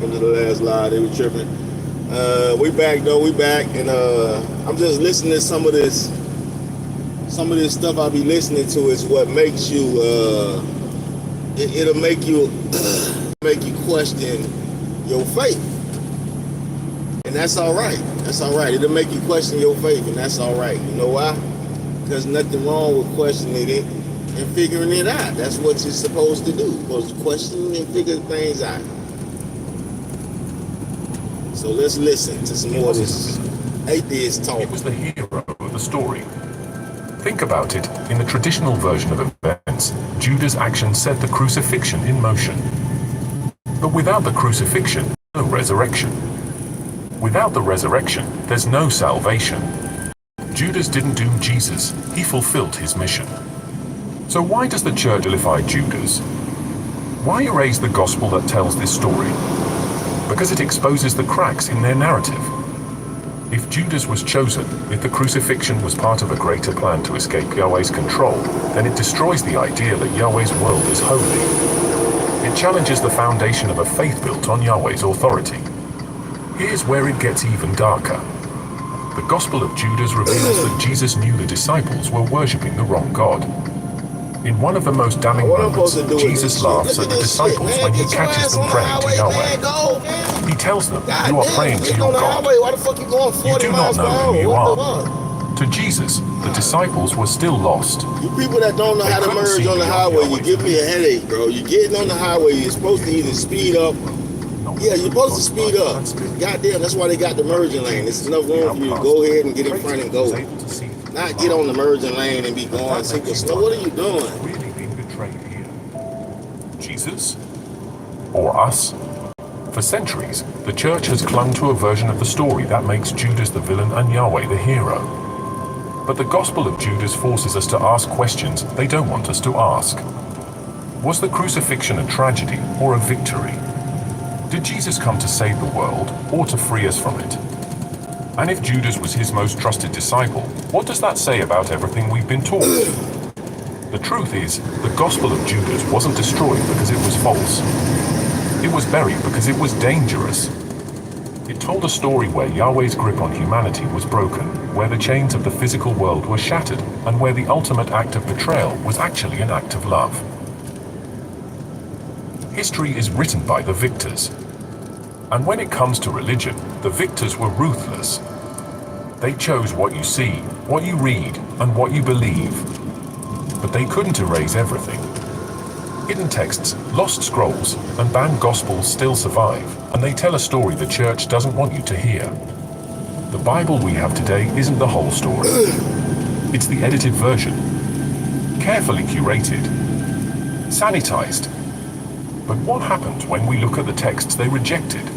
Into the last live, they were tripping. We back though, we back, and I'm just listening to some of this stuff I be listening to is what makes you it'll make you make you question your faith, and that's all right. That's all right. It'll make you question your faith, and that's all right. You know why? Because nothing wrong with questioning it and figuring it out. That's what you're supposed to do. You're supposed to question and figure things out. So let's listen to some more of this atheist talk. He was the hero of the story. Think about it. In the traditional version of events, Judas' action set the crucifixion in motion. But without the crucifixion, no resurrection. Without the resurrection, there's no salvation. Judas didn't doom Jesus, he fulfilled his mission. So why does the church vilify Judas? Why erase the gospel that tells this story? Because it exposes the cracks in their narrative. If Judas was chosen, if the crucifixion was part of a greater plan to escape Yahweh's control, then it destroys the idea that Yahweh's world is holy. It challenges the foundation of a faith built on Yahweh's authority. Here's where it gets even darker. The Gospel of Judas reveals that Jesus knew the disciples were worshipping the wrong God. In one of the most damning moments, Jesus laughs at the disciples when he catches them praying to Yahweh. He tells them, "You are praying to your God. You do not know who you are." To Jesus, the disciples were still lost. You people that don't know how to merge on the highway, you give me a headache, bro. You're getting on the highway, you're supposed to either speed up. Yeah, you're supposed to speed up. Goddamn, that's why they got the merging lane. There's enough room for you to go ahead and get in front and go. Not get on the merging lane and be going super slow. What are you doing? Really been betrayed here. Jesus? Or us? For centuries, the church has clung to a version of the story that makes Judas the villain and Yahweh the hero. But the Gospel of Judas forces us to ask questions they don't want us to ask. Was the crucifixion a tragedy or a victory? Did Jesus come to save the world or to free us from it? And if Judas was his most trusted disciple, what does that say about everything we've been taught? The truth is, the Gospel of Judas wasn't destroyed because it was false. It was buried because it was dangerous. It told a story where Yahweh's grip on humanity was broken, where the chains of the physical world were shattered, and where the ultimate act of betrayal was actually an act of love. History is written by the victors. And when it comes to religion, the victors were ruthless. They chose what you see, what you read, and what you believe. But they couldn't erase everything. Hidden texts, lost scrolls, and banned gospels still survive, and they tell a story the church doesn't want you to hear. The Bible we have today isn't the whole story. It's the edited version. Carefully curated. Sanitized. But what happened when we look at the texts they rejected?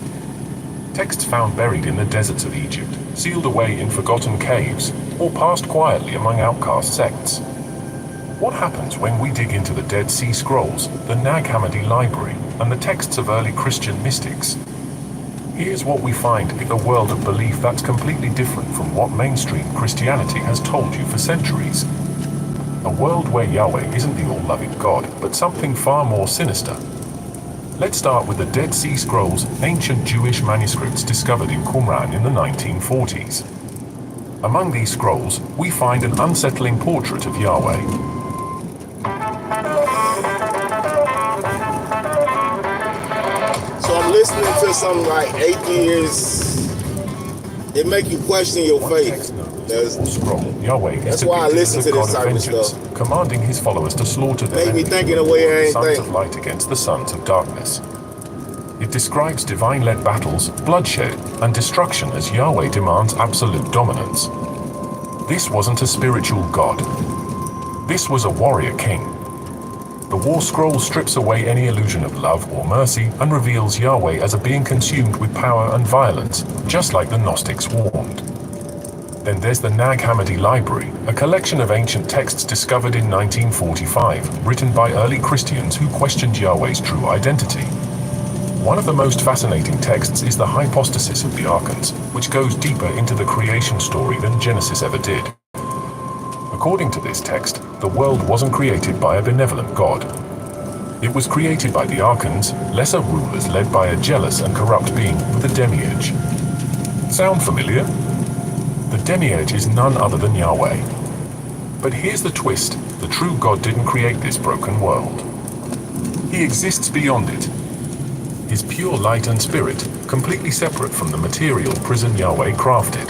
Texts found buried in the deserts of Egypt, sealed away in forgotten caves, or passed quietly among outcast sects. What happens when we dig into the Dead Sea Scrolls, the Nag Hammadi Library, and the texts of early Christian mystics? Here's what we find in a world of belief that's completely different from what mainstream Christianity has told you for centuries. A world where Yahweh isn't the all-loving God, but something far more sinister. Let's start with the Dead Sea Scrolls, ancient Jewish manuscripts discovered in Qumran in the 1940s. Among these scrolls, we find an unsettling portrait of Yahweh. So I'm listening to some like atheists. It make you question your faith. That's why I listen to this type of stuff. Commanding his followers to slaughter the Make me think in a way I ain't sons think. of light against the sons of darkness. It describes divine-led battles, bloodshed, and destruction as Yahweh demands absolute dominance. This wasn't a spiritual god. This was a warrior king. The War Scroll strips away any illusion of love or mercy and reveals Yahweh as a being consumed with power and violence, just like the Gnostics warned. Then there's the Nag Hammadi Library, a collection of ancient texts discovered in 1945, written by early Christians who questioned Yahweh's true identity. One of the most fascinating texts is the hypostasis of the archons, which goes deeper into the creation story than Genesis ever did. According to this text, the world wasn't created by a benevolent God. It was created by the archons, lesser rulers led by a jealous and corrupt being with a demiurge. Sound familiar? The demiurge is none other than Yahweh. But here's the twist: the true God didn't create this broken world. He exists beyond it. His pure light and spirit, completely separate from the material prison Yahweh crafted.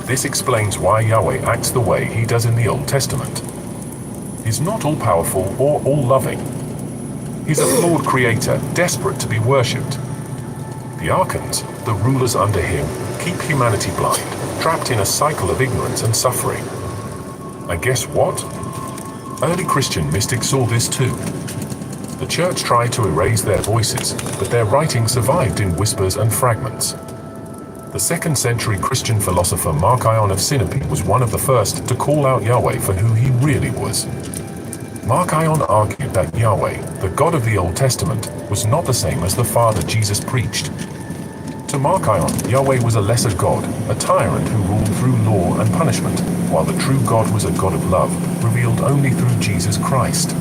This explains why Yahweh acts the way he does in the Old Testament. He's not all-powerful or all-loving. He's a flawed creator, desperate to be worshipped. The archons, the rulers under him, keep humanity blind, trapped in a cycle of ignorance and suffering. And guess what? Early Christian mystics saw this too. The church tried to erase their voices, but their writing survived in whispers and fragments. The 2nd century Christian philosopher Marcion of Sinope was one of the first to call out Yahweh for who he really was. Marcion argued that Yahweh, the God of the Old Testament, was not the same as the Father Jesus preached. To Marcion, Yahweh was a lesser God, a tyrant who ruled through law and punishment, while the true God was a God of love, revealed only through Jesus Christ.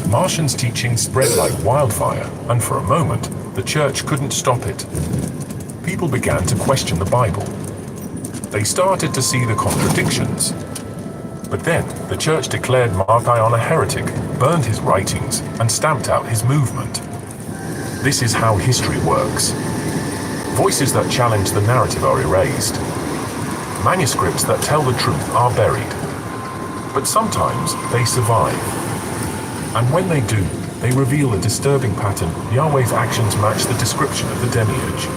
Marcion's teaching spread like wildfire, and for a moment, the church couldn't stop it. People began to question the Bible. They started to see the contradictions. But then, the church declared Marcion a heretic, burned his writings, and stamped out his movement. This is how history works. Voices that challenge the narrative are erased. Manuscripts that tell the truth are buried. But sometimes, they survive. And when they do, they reveal a disturbing pattern. Yahweh's actions match the description of the demiurge.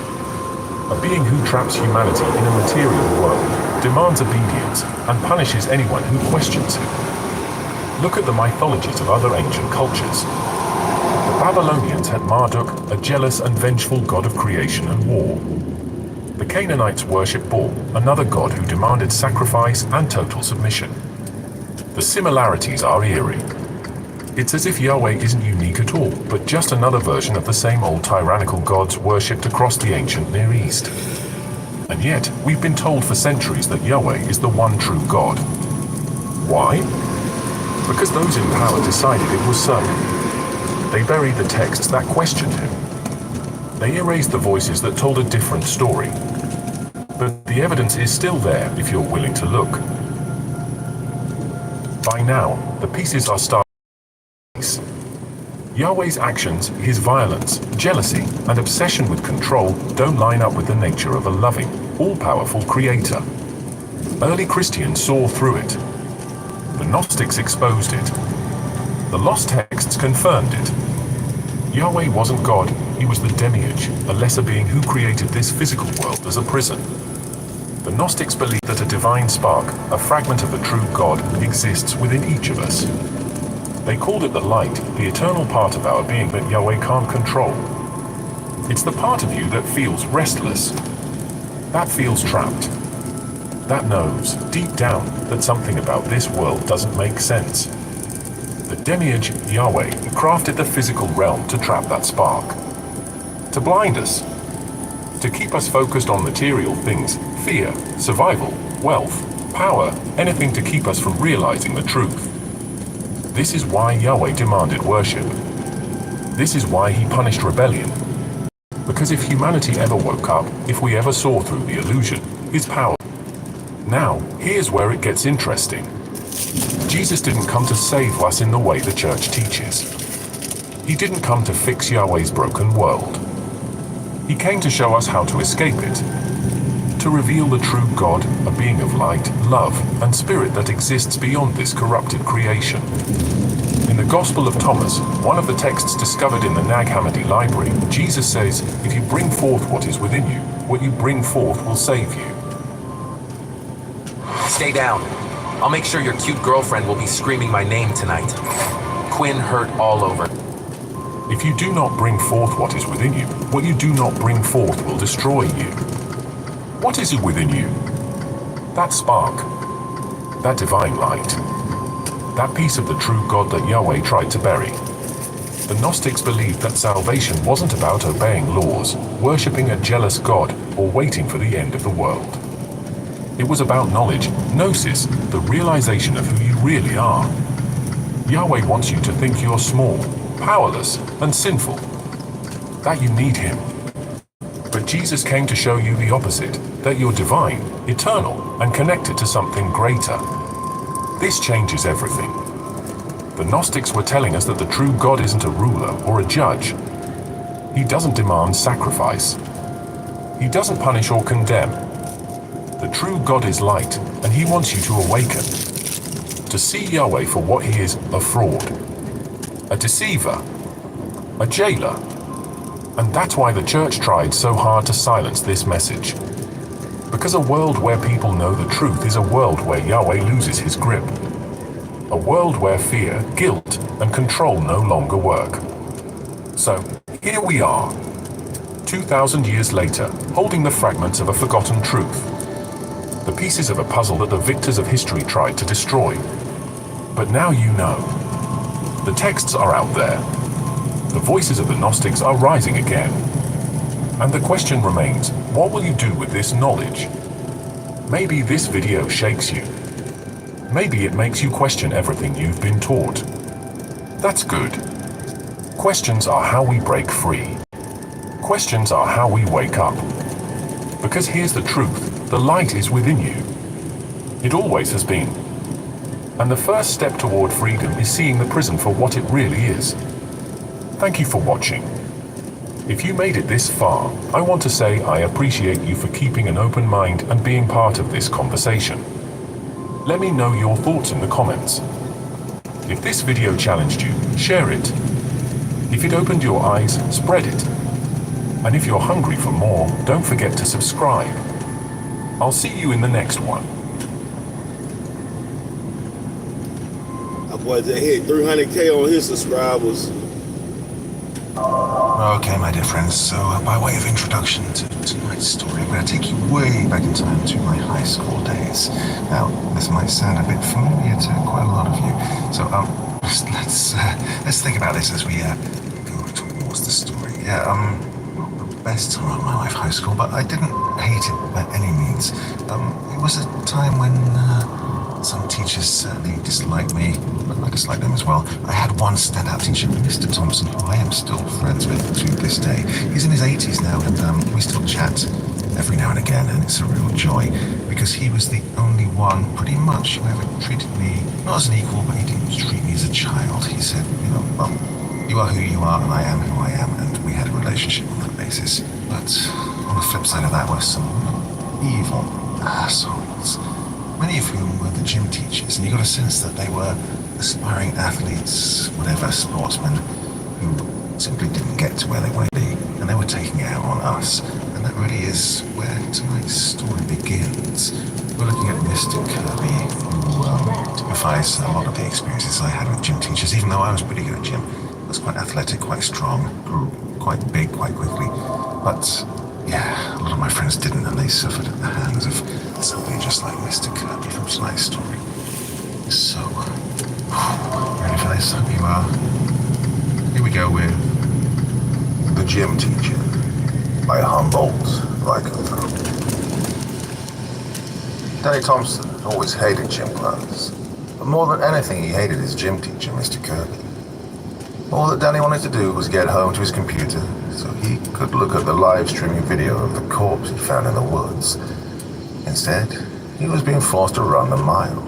A being who traps humanity in a material world, demands obedience, and punishes anyone who questions him. Look at the mythologies of other ancient cultures. The Babylonians had Marduk, a jealous and vengeful god of creation and war. The Canaanites worshipped Baal, another god who demanded sacrifice and total submission. The similarities are eerie. It's as if Yahweh isn't unique at all, but just another version of the same old tyrannical gods worshipped across the ancient Near East. And yet, we've been told for centuries that Yahweh is the one true God. Why? Because those in power decided it was so. They buried the texts that questioned him. They erased the voices that told a different story. But the evidence is still there if you're willing to look. By now, the pieces are starting. Yahweh's actions, his violence, jealousy, and obsession with control don't line up with the nature of a loving, all-powerful creator. Early Christians saw through it. The Gnostics exposed it. The lost texts confirmed it. Yahweh wasn't God, he was the demiurge, a lesser being who created this physical world as a prison. The Gnostics believed that a divine spark, a fragment of the true God, exists within each of us. They called it the light, the eternal part of our being that Yahweh can't control. It's the part of you that feels restless, that feels trapped, that knows, deep down, that something about this world doesn't make sense. The demiurge, Yahweh, crafted the physical realm to trap that spark, to blind us, to keep us focused on material things, fear, survival, wealth, power, anything to keep us from realizing the truth. This is why Yahweh demanded worship. This is why he punished rebellion. Because if humanity ever woke up, if we ever saw through the illusion, his power. Now, here's where it gets interesting. Jesus didn't come to save us in the way the church teaches. He didn't come to fix Yahweh's broken world. He came to show us how to escape it, to reveal the true God, a being of light, love, and spirit that exists beyond this corrupted creation. In the Gospel of Thomas, one of the texts discovered in the Nag Hammadi library, Jesus says, "If you bring forth what is within you, what you bring forth will save you." Stay down. I'll make sure your cute girlfriend will be screaming my name tonight. Quinn hurt all over. If you do not bring forth what is within you, what you do not bring forth will destroy you. What is within you? That spark, that divine light, that piece of the true God that Yahweh tried to bury. The Gnostics believed that salvation wasn't about obeying laws, worshipping a jealous God, or waiting for the end of the world. It was about knowledge, gnosis, the realization of who you really are. Yahweh wants you to think you're small, powerless and sinful, that you need him. But Jesus came to show you the opposite, that you're divine, eternal, and connected to something greater. This changes everything. The Gnostics were telling us that the true God isn't a ruler or a judge. He doesn't demand sacrifice. He doesn't punish or condemn. The true God is light, and he wants you to awaken, to see Yahweh for what he is, a fraud, a deceiver, a jailer. And that's why the church tried so hard to silence this message. Because a world where people know the truth is a world where Yahweh loses his grip. A world where fear, guilt, and control no longer work. So, here we are, 2,000 years later, holding the fragments of a forgotten truth. The pieces of a puzzle that the victors of history tried to destroy. But now you know. The texts are out there. The voices of the Gnostics are rising again. And the question remains, what will you do with this knowledge? Maybe this video shakes you. Maybe it makes you question everything you've been taught. That's good. Questions are how we break free. Questions are how we wake up. Because here's the truth, the light is within you. It always has been. And the first step toward freedom is seeing the prison for what it really is. Thank you for watching. If you made it this far, I want to say I appreciate you for keeping an open mind and being part of this conversation. Let me know your thoughts in the comments. If this video challenged you, share it. If it opened your eyes, spread it. And if you're hungry for more, don't forget to subscribe. I'll see you in the next one. Our boy just hit 300K on his subscribers. Okay, my dear friends, so by way of introduction to tonight's story, I'm going to take you way back in time to my high school days. Now, this might sound a bit familiar to quite a lot of you, so let's think about this as we go towards the story. Yeah, not the best time of my life, high school, but I didn't hate it by any means. It was a time when some teachers certainly disliked me, but I disliked them as well. I had one standout teacher, Mr. Thompson, who I am still friends with to this day. He's in his 80s now, and we still chat every now and again, and it's a real joy, because he was the only one, pretty much, who ever treated me, not as an equal, but he didn't treat me as a child. He said, well, you are who you are, and I am who I am, and we had a relationship on that basis. But on the flip side of that were some evil assholes. Many of whom were the gym teachers, and you got a sense that they were aspiring athletes, whatever, sportsmen, who simply didn't get to where they wanted to be, and they were taking it out on us. And that really is where tonight's story begins. We're looking at Mr. Kirby, who typifies a lot of the experiences I had with gym teachers, even though I was pretty good at gym. I was quite athletic, quite strong, grew quite big quite quickly. But yeah, a lot of my friends didn't, and they suffered at the hands of somebody just like Mr. Kirby from tonight's story. So, ready for this? Hope you are. Here we go with The Gym Teacher by Humboldt Lycophobe. Danny Thompson always hated gym class, but more than anything he hated his gym teacher, Mr. Kirby. All that Danny wanted to do was get home to his computer so he could look at the live streaming video of the corpse he found in the woods. Instead, he was being forced to run the mile.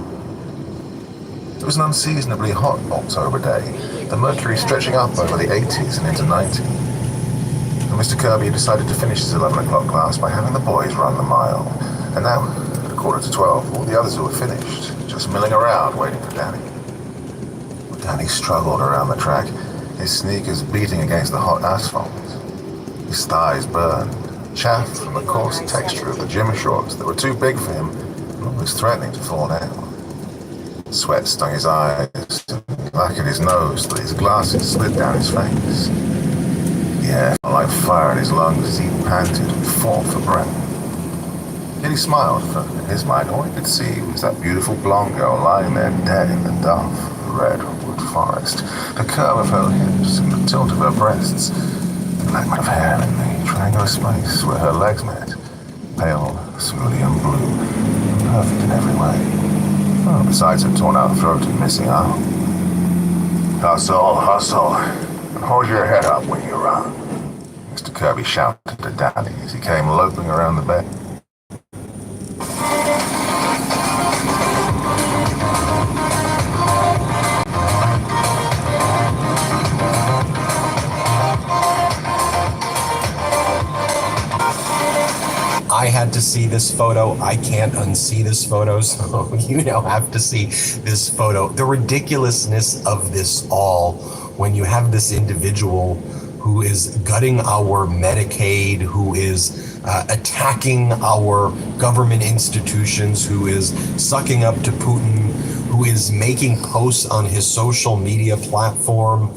It was an unseasonably hot October day, the mercury stretching up over the 80s and into 90. And Mr. Kirby decided to finish his 11 o'clock class by having the boys run the mile. And now, at a quarter to 12, all the others who were finished, just milling around waiting for Danny. Well, Danny struggled around the track, his sneakers beating against the hot asphalt. His thighs burned, chaff from the coarse texture of the gym shorts that were too big for him and almost threatening to fall down. Sweat stung his eyes, and black at his nose till his glasses slid down his face. The air felt like fire in his lungs as he panted and fought for breath. Yet he smiled, for in his mind all he could see was that beautiful blonde girl lying there dead in the dark redwood forest, the curve of her hips and the tilt of her breasts, the fragment of hair in the triangular space where her legs met, pale, cerulean blue, perfect in every way. Oh, besides her torn out throat and missing arm. Hustle, hustle. Hold your head up when you run, Mr. Kirby shouted to Danny as he came loping around the bed. I had to see this photo. I can't unsee this photo, so you now have to see this photo. The ridiculousness of this all, when you have this individual who is gutting our Medicaid, who is attacking our government institutions, who is sucking up to Putin, who is making posts on his social media platform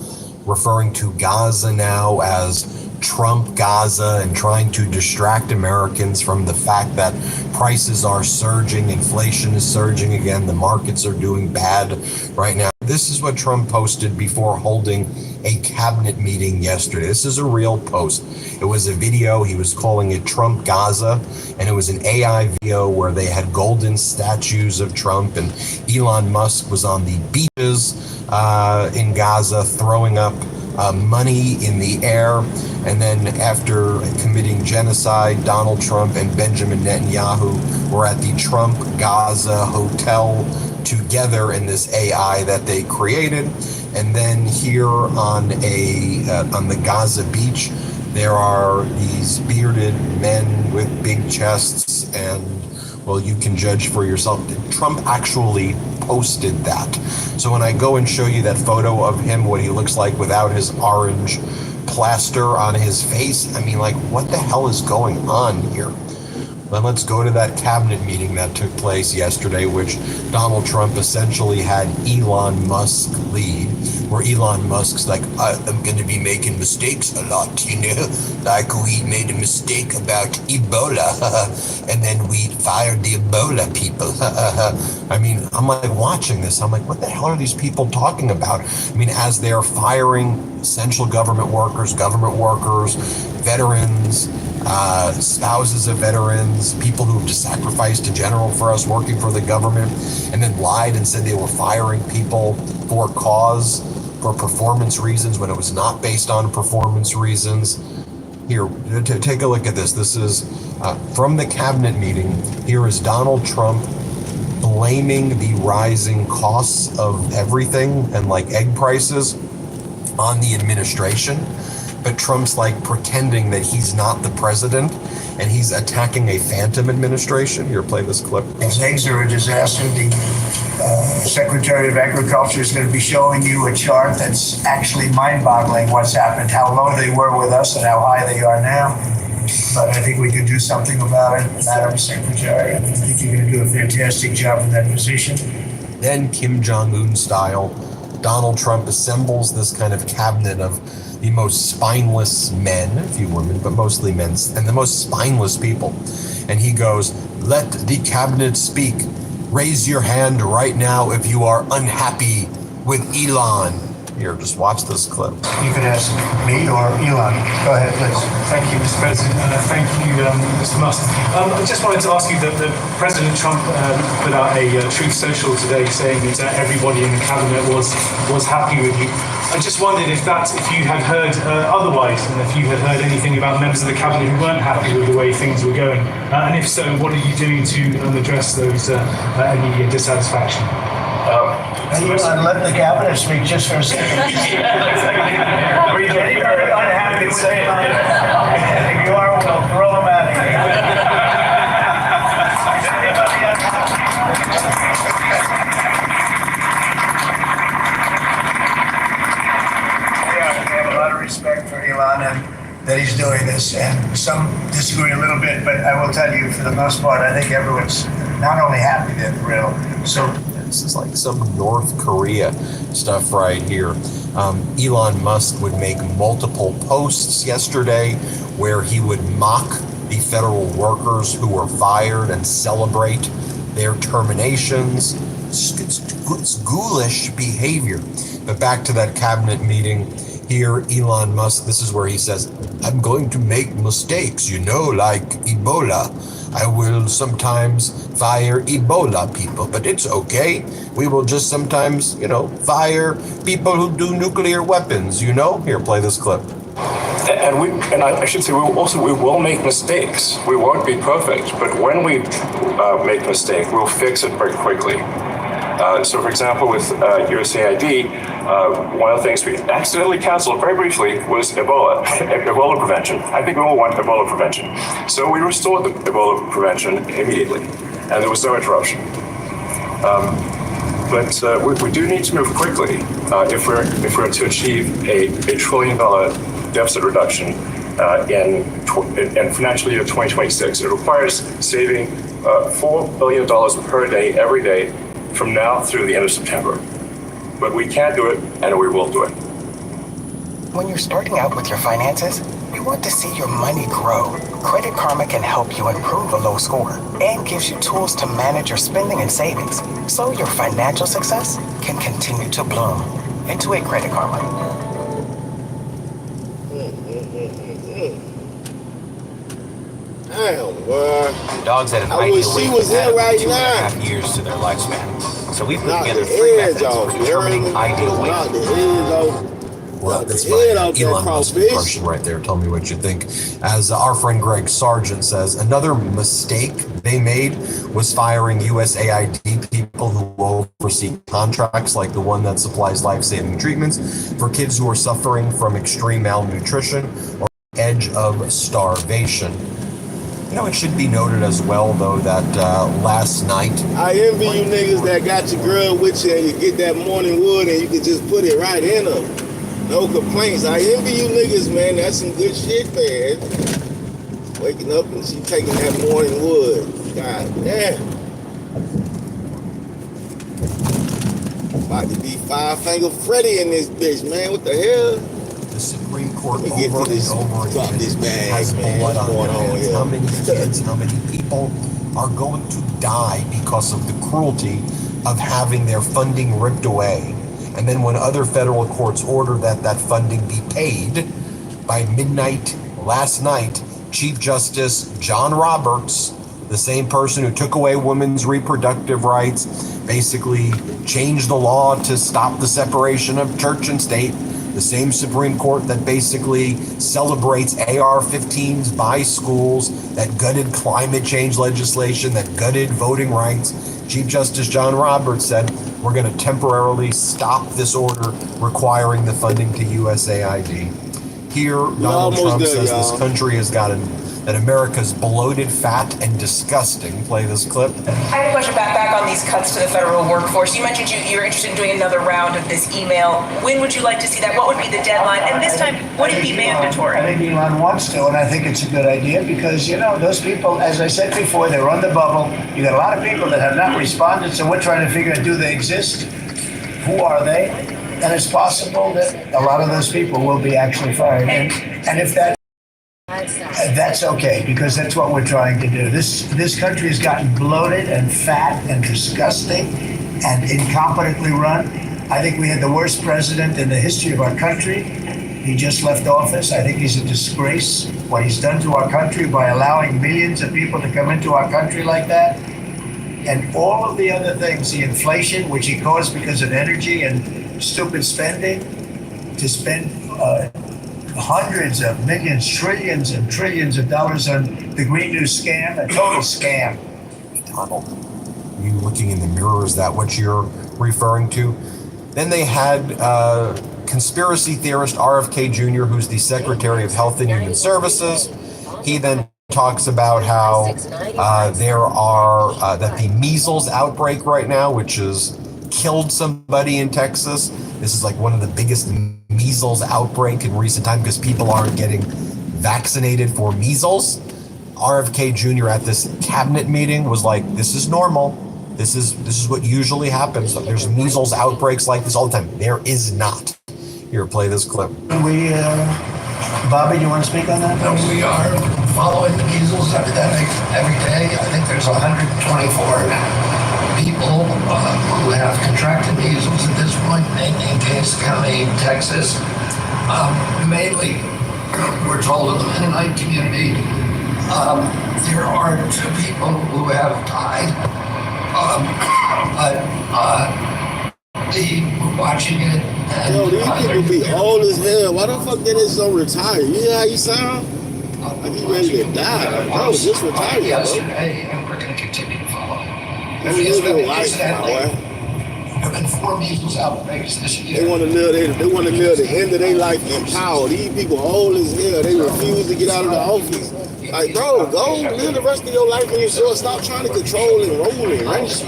referring to Gaza now as Trump Gaza and trying to distract Americans from the fact that prices are surging, inflation is surging again, the markets are doing bad right now. This is what Trump posted before holding a cabinet meeting yesterday. This is a real post. It was a video. He was calling it Trump Gaza, and it was an AI video where they had golden statues of Trump, and Elon Musk was on the beaches in Gaza throwing up money in the air. And then after committing genocide, Donald Trump and Benjamin Netanyahu were at the Trump Gaza Hotel together in this AI that they created. And then here on the Gaza beach, there are these bearded men with big chests, and well, you can judge for yourself. Trump actually posted that. So when I go and show you that photo of him, what he looks like without his orange plaster on his face, I mean, like, what the hell is going on here? Then let's go to that cabinet meeting that took place yesterday, which Donald Trump essentially had Elon Musk lead, where Elon Musk's like, I'm going to be making mistakes a lot, you know, like we made a mistake about Ebola, and then we fired the Ebola people. I mean, I'm like watching this, I'm like, what the hell are these people talking about? I mean, as they're firing essential government workers, veterans, spouses of veterans, people who have just sacrificed a general for us working for the government, and then lied and said they were firing people for performance reasons when it was not based on performance reasons. Here, take a look at this. This is from the cabinet meeting. Here is Donald Trump blaming the rising costs of everything and like egg prices on the administration. But Trump's like pretending that he's not the president and he's attacking a phantom administration. Here, play this clip. These eggs are a disaster. The Secretary of Agriculture is going to be showing you a chart that's actually mind-boggling what's happened, how low they were with us and how high they are now. But I think we can do something about it, Madam Secretary. I think you're going to do a fantastic job in that position. Then Kim Jong-un style, Donald Trump assembles this kind of cabinet of the most spineless men, a few women, but mostly men, and the most spineless people. And he goes, let the cabinet speak. Raise your hand right now if you are unhappy with Elon. Here, just watch this clip. You could ask me or Elon. Go ahead, please. Thank you, Mr. President. Thank you, Mr. Musk. I just wanted to ask you that President Trump put out a Truth Social today saying that everybody in the cabinet was happy with you. I just wondered if you had heard otherwise, and if you had heard anything about members of the cabinet who weren't happy with the way things were going. And if so, what are you doing to address those any dissatisfaction? Elon, let the cabinet speak just for a second. Are you very unhappy with it? If you are, we'll throw them out of here. We have a lot of respect for Elon and that he's doing this, and some disagree a little bit, but I will tell you, for the most part, I think everyone's not only happy, they're thrilled. So this is like some North Korea stuff right here. Elon Musk would make multiple posts yesterday where he would mock the federal workers who were fired and celebrate their terminations. It's ghoulish behavior. But back to that cabinet meeting here, Elon Musk, this is where he says, I'm going to make mistakes, like Ebola. I will sometimes fire Ebola people, but it's okay. We will just sometimes, fire people who do nuclear weapons, Here, play this clip. And I should say, we will make mistakes. We won't be perfect, but when we make a mistake, we'll fix it very quickly. So, for example, with USAID, one of the things we accidentally canceled very briefly was Ebola prevention. I think we all want Ebola prevention. So we restored the Ebola prevention immediately, and there was no interruption. But we do need to move quickly if we're to achieve a $1 trillion deficit reduction in financial year 2026. It requires saving $4 billion per day, every day, from now through the end of September. But we can do it, and we will do it. When you're starting out with your finances, we want to see your money grow. Credit Karma can help you improve a low score and gives you tools to manage your spending and savings so your financial success can continue to bloom. Intuit Credit Karma. Damn, boy. Dogs had an I wish she was here right now. 2.5 years to their lifespan. So we put Knock together the 3 heads methods off, for you determining heard me? ideal Knock the weight. heads off. Well, that's Knock the my head off that Elon Musk crawfish. impression right there. Tell me what you think. As our friend Greg Sargent says, another mistake they made was firing USAID people who oversee contracts like the one that supplies life-saving treatments for kids who are suffering from extreme malnutrition or edge of starvation. It should be noted as well, though, that last night... I envy you niggas that got your girl with you and you get that morning wood and you can just put it right in her. No complaints. I envy you niggas, man. That's some good shit, man. Waking up and she taking that morning wood. God damn. About to be Five-Finger Freddy in this bitch, man. What the hell? The Supreme Court Let me get over to this, and over drop again this bag, has man. blood What's on going their on hands. here? How many kids, how many people are going to die because of the cruelty of having their funding ripped away? And then when other federal courts ordered that funding be paid, by midnight last night, Chief Justice John Roberts, the same person who took away women's reproductive rights, basically changed the law to stop the separation of church and state, the same Supreme Court that basically celebrates AR-15s by schools, that gutted climate change legislation, that gutted voting rights. Chief Justice John Roberts said, we're going to temporarily stop this order requiring the funding to USAID. Here, Donald Trump says this country has gotten that America's bloated, fat, and disgusting. Play this clip. I have a question back on these cuts to the federal workforce. You mentioned you're interested in doing another round of this email. When would you like to see that? What would be the deadline? And this time, would it be mandatory? I think Elon wants to, and I think it's a good idea because, those people, as I said before, they're on the bubble. You got a lot of people that have not responded, so we're trying to figure out, do they exist? Who are they? And it's possible that a lot of those people will be actually fired. And if that's okay, because that's what we're trying to do. This country has gotten bloated and fat and disgusting and incompetently run. I think we had the worst president in the history of our country. He just left office. I think he's a disgrace, what he's done to our country by allowing millions of people to come into our country like that. And all of the other things, the inflation, which he caused because of energy and stupid spending, to spend hundreds of millions, trillions and trillions of dollars on the Green New scam, a total scam. Donald, you looking in the mirror, is that what you're referring to? Then they had conspiracy theorist RFK Jr., who's the Secretary of Health and Human Services. He then talks about how there are that the measles outbreak right now, which has killed somebody in Texas. This is like one of the biggest measles outbreak in recent time because people aren't getting vaccinated for measles. RFK Jr. at this cabinet meeting was like, "This is normal. This is what usually happens. There's measles outbreaks like this all the time." There is not. Here, play this clip. Bobby, do you want to speak on that? We are following the measles epidemic every day. I think there's 124 people who have contracted measles at this point in Gaines County, Texas. Mainly, we're told in the Mennonite community, There are two people who have died, we're watching it. And, Yo, these people be old as hell. Why the fuck they just don't retire? You hear how you sound? Like you ready to die. Like, bro, just retire, bro. Yesterday, and we're going to continue to follow. Don't live your life, boy. There have been 4 measles outbreaks this year. They want to live the end of their life in power. These people old as hell. They refuse to get out of the office. Like, bro, go live the rest of your life in your soul. Stop trying to control and roll and run shit.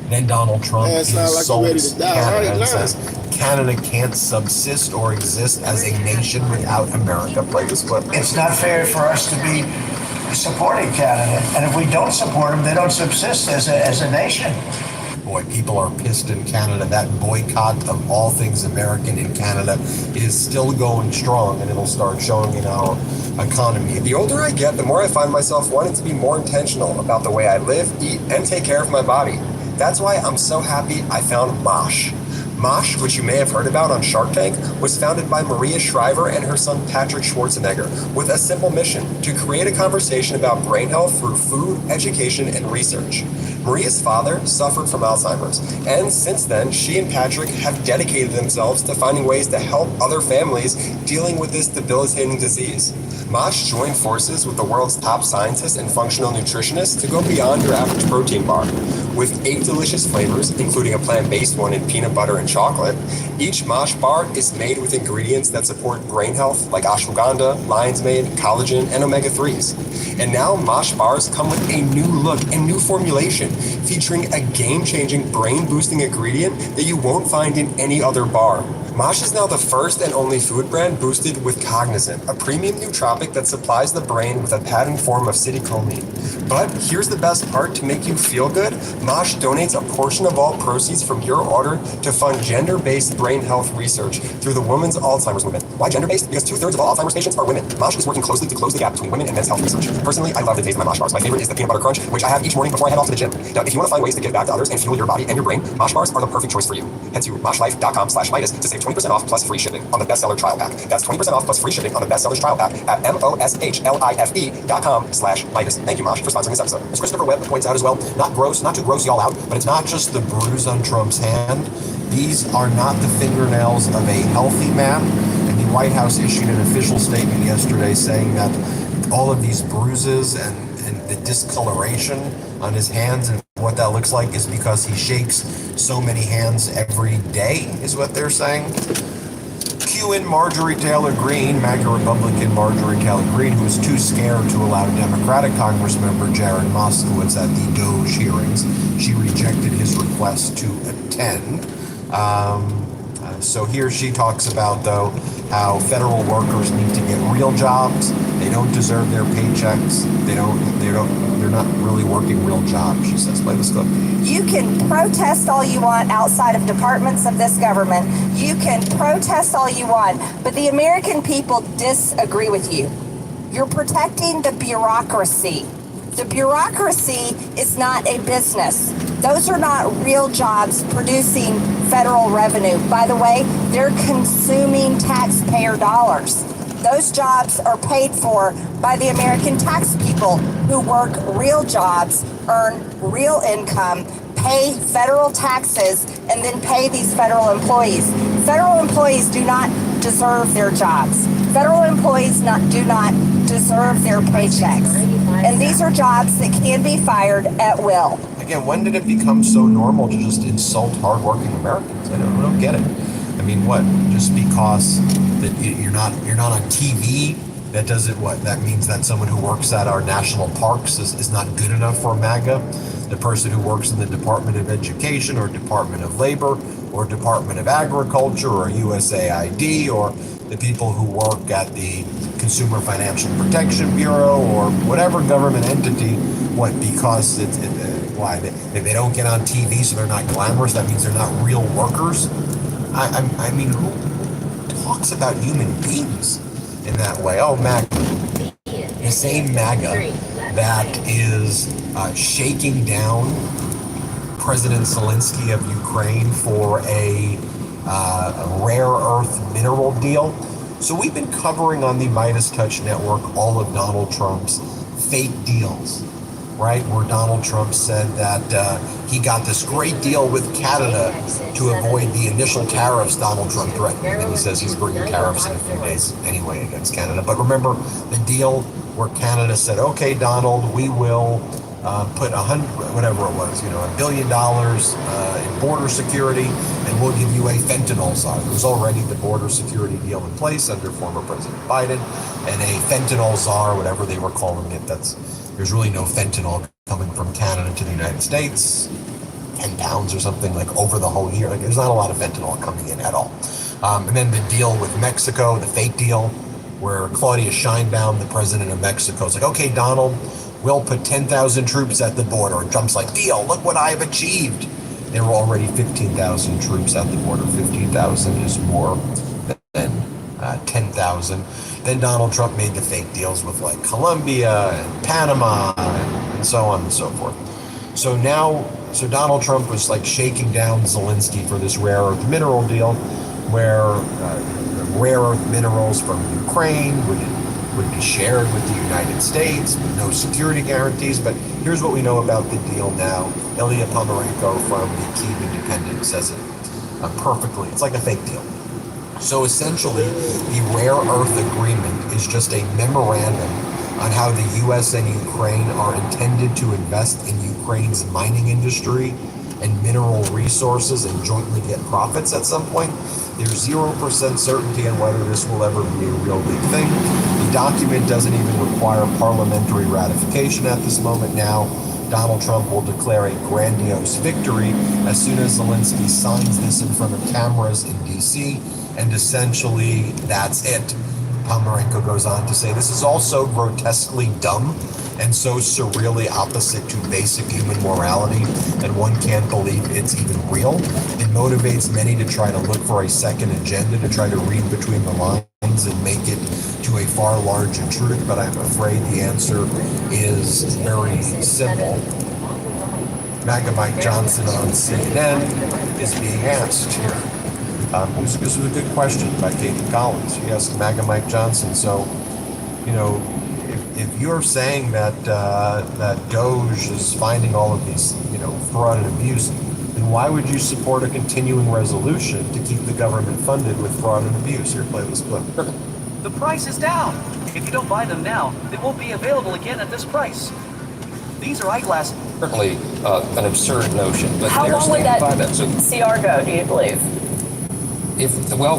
Then Donald Trump insults Canada and now. says Canada can't subsist or exist as a nation without America. Play this clip. It's not fair for us to be supporting Canada, and if we don't support them, they don't subsist as a nation. Boy, people are pissed in Canada. That boycott of all things American in Canada is still going strong, and it'll start showing in our economy. The older I get, the more I find myself wanting to be more intentional about the way I live, eat, and take care of my body. That's why I'm so happy I found Mosh. Mosh, which you may have heard about on Shark Tank, was founded by Maria Shriver and her son Patrick Schwarzenegger with a simple mission: to create a conversation about brain health through food, education, and research. Maria's father suffered from Alzheimer's, and since then, she and Patrick have dedicated themselves to finding ways to help other families dealing with this debilitating disease. Mosh joined forces with the world's top scientists and functional nutritionists to go beyond your average protein bar. With 8 delicious flavors, including a plant-based one in peanut butter and chocolate, each Mosh bar is made with ingredients that support brain health like ashwagandha, lion's mane, collagen, and omega-3s. And now Mosh bars come with a new look and new formulation, featuring a game-changing brain-boosting ingredient that you won't find in any other bar. Mosh is now the first and only food brand boosted with Cognizant, a premium nootropic that supplies the brain with a patent form of citicoline. But here's the best part: to make you feel good, Mosh donates a portion of all proceeds from your order to fund gender-based brain health research through the Women's Alzheimer's Movement. Why gender-based? Because 2/3 of all Alzheimer's patients are women. Mosh is working closely to close the gap between women and men's health research. Personally, I love the taste of my Mosh bars. My favorite is the peanut butter crunch, which I have each morning before I head off to the gym. Now, if you want to find ways to give back to others and fuel your body and your brain, Mosh bars are the perfect choice for you. Head to moshlife.com/Midas to save 20% off plus free shipping on the bestseller trial pack. That's 20% off plus free shipping on the bestsellers trial pack at moshlife.com/Midas. Thank you, Mosh, for sponsoring this episode. As Christopher Webb points out as well, not to gross y'all out, but it's not just the bruise on Trump's hand. These are not the fingernails of a healthy man. And the White House issued an official statement yesterday saying that all of these bruises and the discoloration on his hands and what that looks like is because he shakes so many hands every day, is what they're saying. Cue in Marjorie Taylor Greene, MAGA Republican Marjorie Taylor Greene, who was too scared to allow Democratic Congressmember Jared Moskowitz at the Doge hearings. She rejected his request to attend. So here she talks about, though, how federal workers need to get real jobs. They don't deserve their paychecks. They're not really working real jobs, she says. Play this clip. You can protest all you want outside of departments of this government. You can protest all you want, but the American people disagree with you. You're protecting the bureaucracy. The bureaucracy is not a business. Those are not real jobs producing federal revenue. By the way, they're consuming taxpayer dollars. Those jobs are paid for by the American tax people who work real jobs, earn real income, pay federal taxes, and then pay these federal employees. Federal employees do not deserve their jobs. Federal employees do not deserve their paychecks. And these are jobs that can be fired at will. Again, when did it become so normal to just insult hardworking Americans? I don't get it. I mean, what? Just because that you're not on TV, that doesn't what? That means that someone who works at our national parks is not good enough for MAGA. The person who works in the Department of Education or Department of Labor or Department of Agriculture or USAID, or the people who work at the Consumer Financial Protection Bureau or whatever government entity, what? Because why? They don't get on TV, so they're not glamorous. That means they're not real workers. I mean, who talks about human beings in that way? Oh, MAGA. The same MAGA that is shaking down President Zelensky of Ukraine for a rare earth mineral deal So we've been covering on the Midas Touch Network all of Donald Trump's fake deals, right? Where Donald Trump said that he got this great deal with Canada to avoid the initial tariffs Donald Trump threatened. And he says he's bringing tariffs in a few days anyway against Canada. But remember the deal where Canada said, okay, Donald, we will put $1 billion in border security, and we'll give you a fentanyl czar. There was already the border security deal in place under former President Biden, and a fentanyl czar, whatever they were calling it. There's really no fentanyl coming from Canada to the United States. 10 pounds or something like over the whole year. Like there's not a lot of fentanyl coming in at all. And then the deal with Mexico, the fake deal, where Claudia Sheinbaum, the president of Mexico, is like, okay, Donald, we'll put 10,000 troops at the border. And Trump's like, deal, look what I've achieved. There were already 15,000 troops at the border. 15,000 is more than 10,000. Then Donald Trump made the fake deals with like Colombia and Panama and so on and so forth. So Donald Trump was like shaking down Zelensky for this rare earth mineral deal where rare earth minerals from Ukraine would be shared with the United States with no security guarantees. But here's what we know about the deal now. Ilya Pomerenko from the Kyiv Independent says it perfectly. It's like a fake deal. So essentially, the rare earth agreement is just a memorandum on how the U.S. and Ukraine are intended to invest in Ukraine's mining industry and mineral resources and jointly get profits at some point. There's 0% certainty on whether this will ever be a real big thing. The document doesn't even require parliamentary ratification at this moment now. Donald Trump will declare a grandiose victory as soon as Zelensky signs this in front of cameras in D.C., and essentially that's it. Pomerenko goes on to say, this is all so grotesquely dumb and so surreally opposite to basic human morality that one can't believe it's even real. It motivates many to try to look for a second agenda, to try to read between the lines and make it to a far larger truth, but I'm afraid the answer is very simple. MAGA Mike Johnson on CNN is being asked here. This was a good question by Katie Collins. She asked MAGA Mike Johnson, so, if you're saying that Doge is finding all of these, fraud and abuse, then why would you support a continuing resolution to keep the government funded with fraud and abuse? Here, play this clip. The price is down. If you don't buy them now, they won't be available again at this price. These are eyeglasses. Certainly an absurd notion, but how long would that CR go, do you believe? We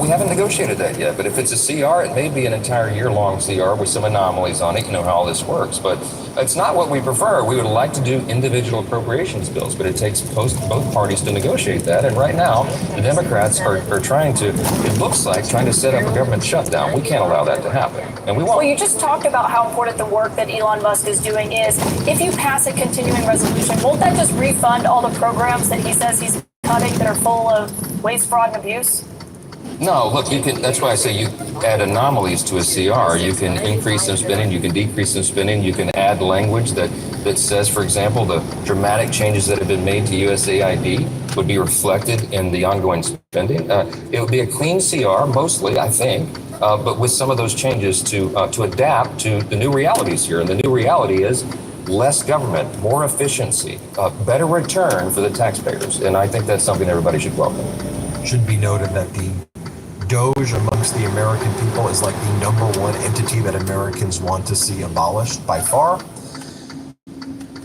haven't negotiated that yet, but if it's a CR, it may be an entire year-long CR with some anomalies on it. You know how all this works, but it's not what we prefer. We would like to do individual appropriations bills, but it takes both parties to negotiate that. And right now, the Democrats are trying to, it looks like, trying to set up a government shutdown. We can't allow that to happen, and we won't. Well, you just talked about how important the work that Elon Musk is doing is. If you pass a continuing resolution, won't that just refund all the programs that he says he's cutting that are full of waste, fraud, and abuse? No, look, you can. That's why I say you add anomalies to a CR. You can increase some spending, you can decrease some spending, you can add language that says, for example, the dramatic changes that have been made to USAID would be reflected in the ongoing spending. It would be a clean CR, mostly, I think, but with some of those changes to adapt to the new realities here. And the new reality is less government, more efficiency, better return for the taxpayers. And I think that's something everybody should welcome. Should be noted that the Doge amongst the American people is like the number one entity that Americans want to see abolished by far.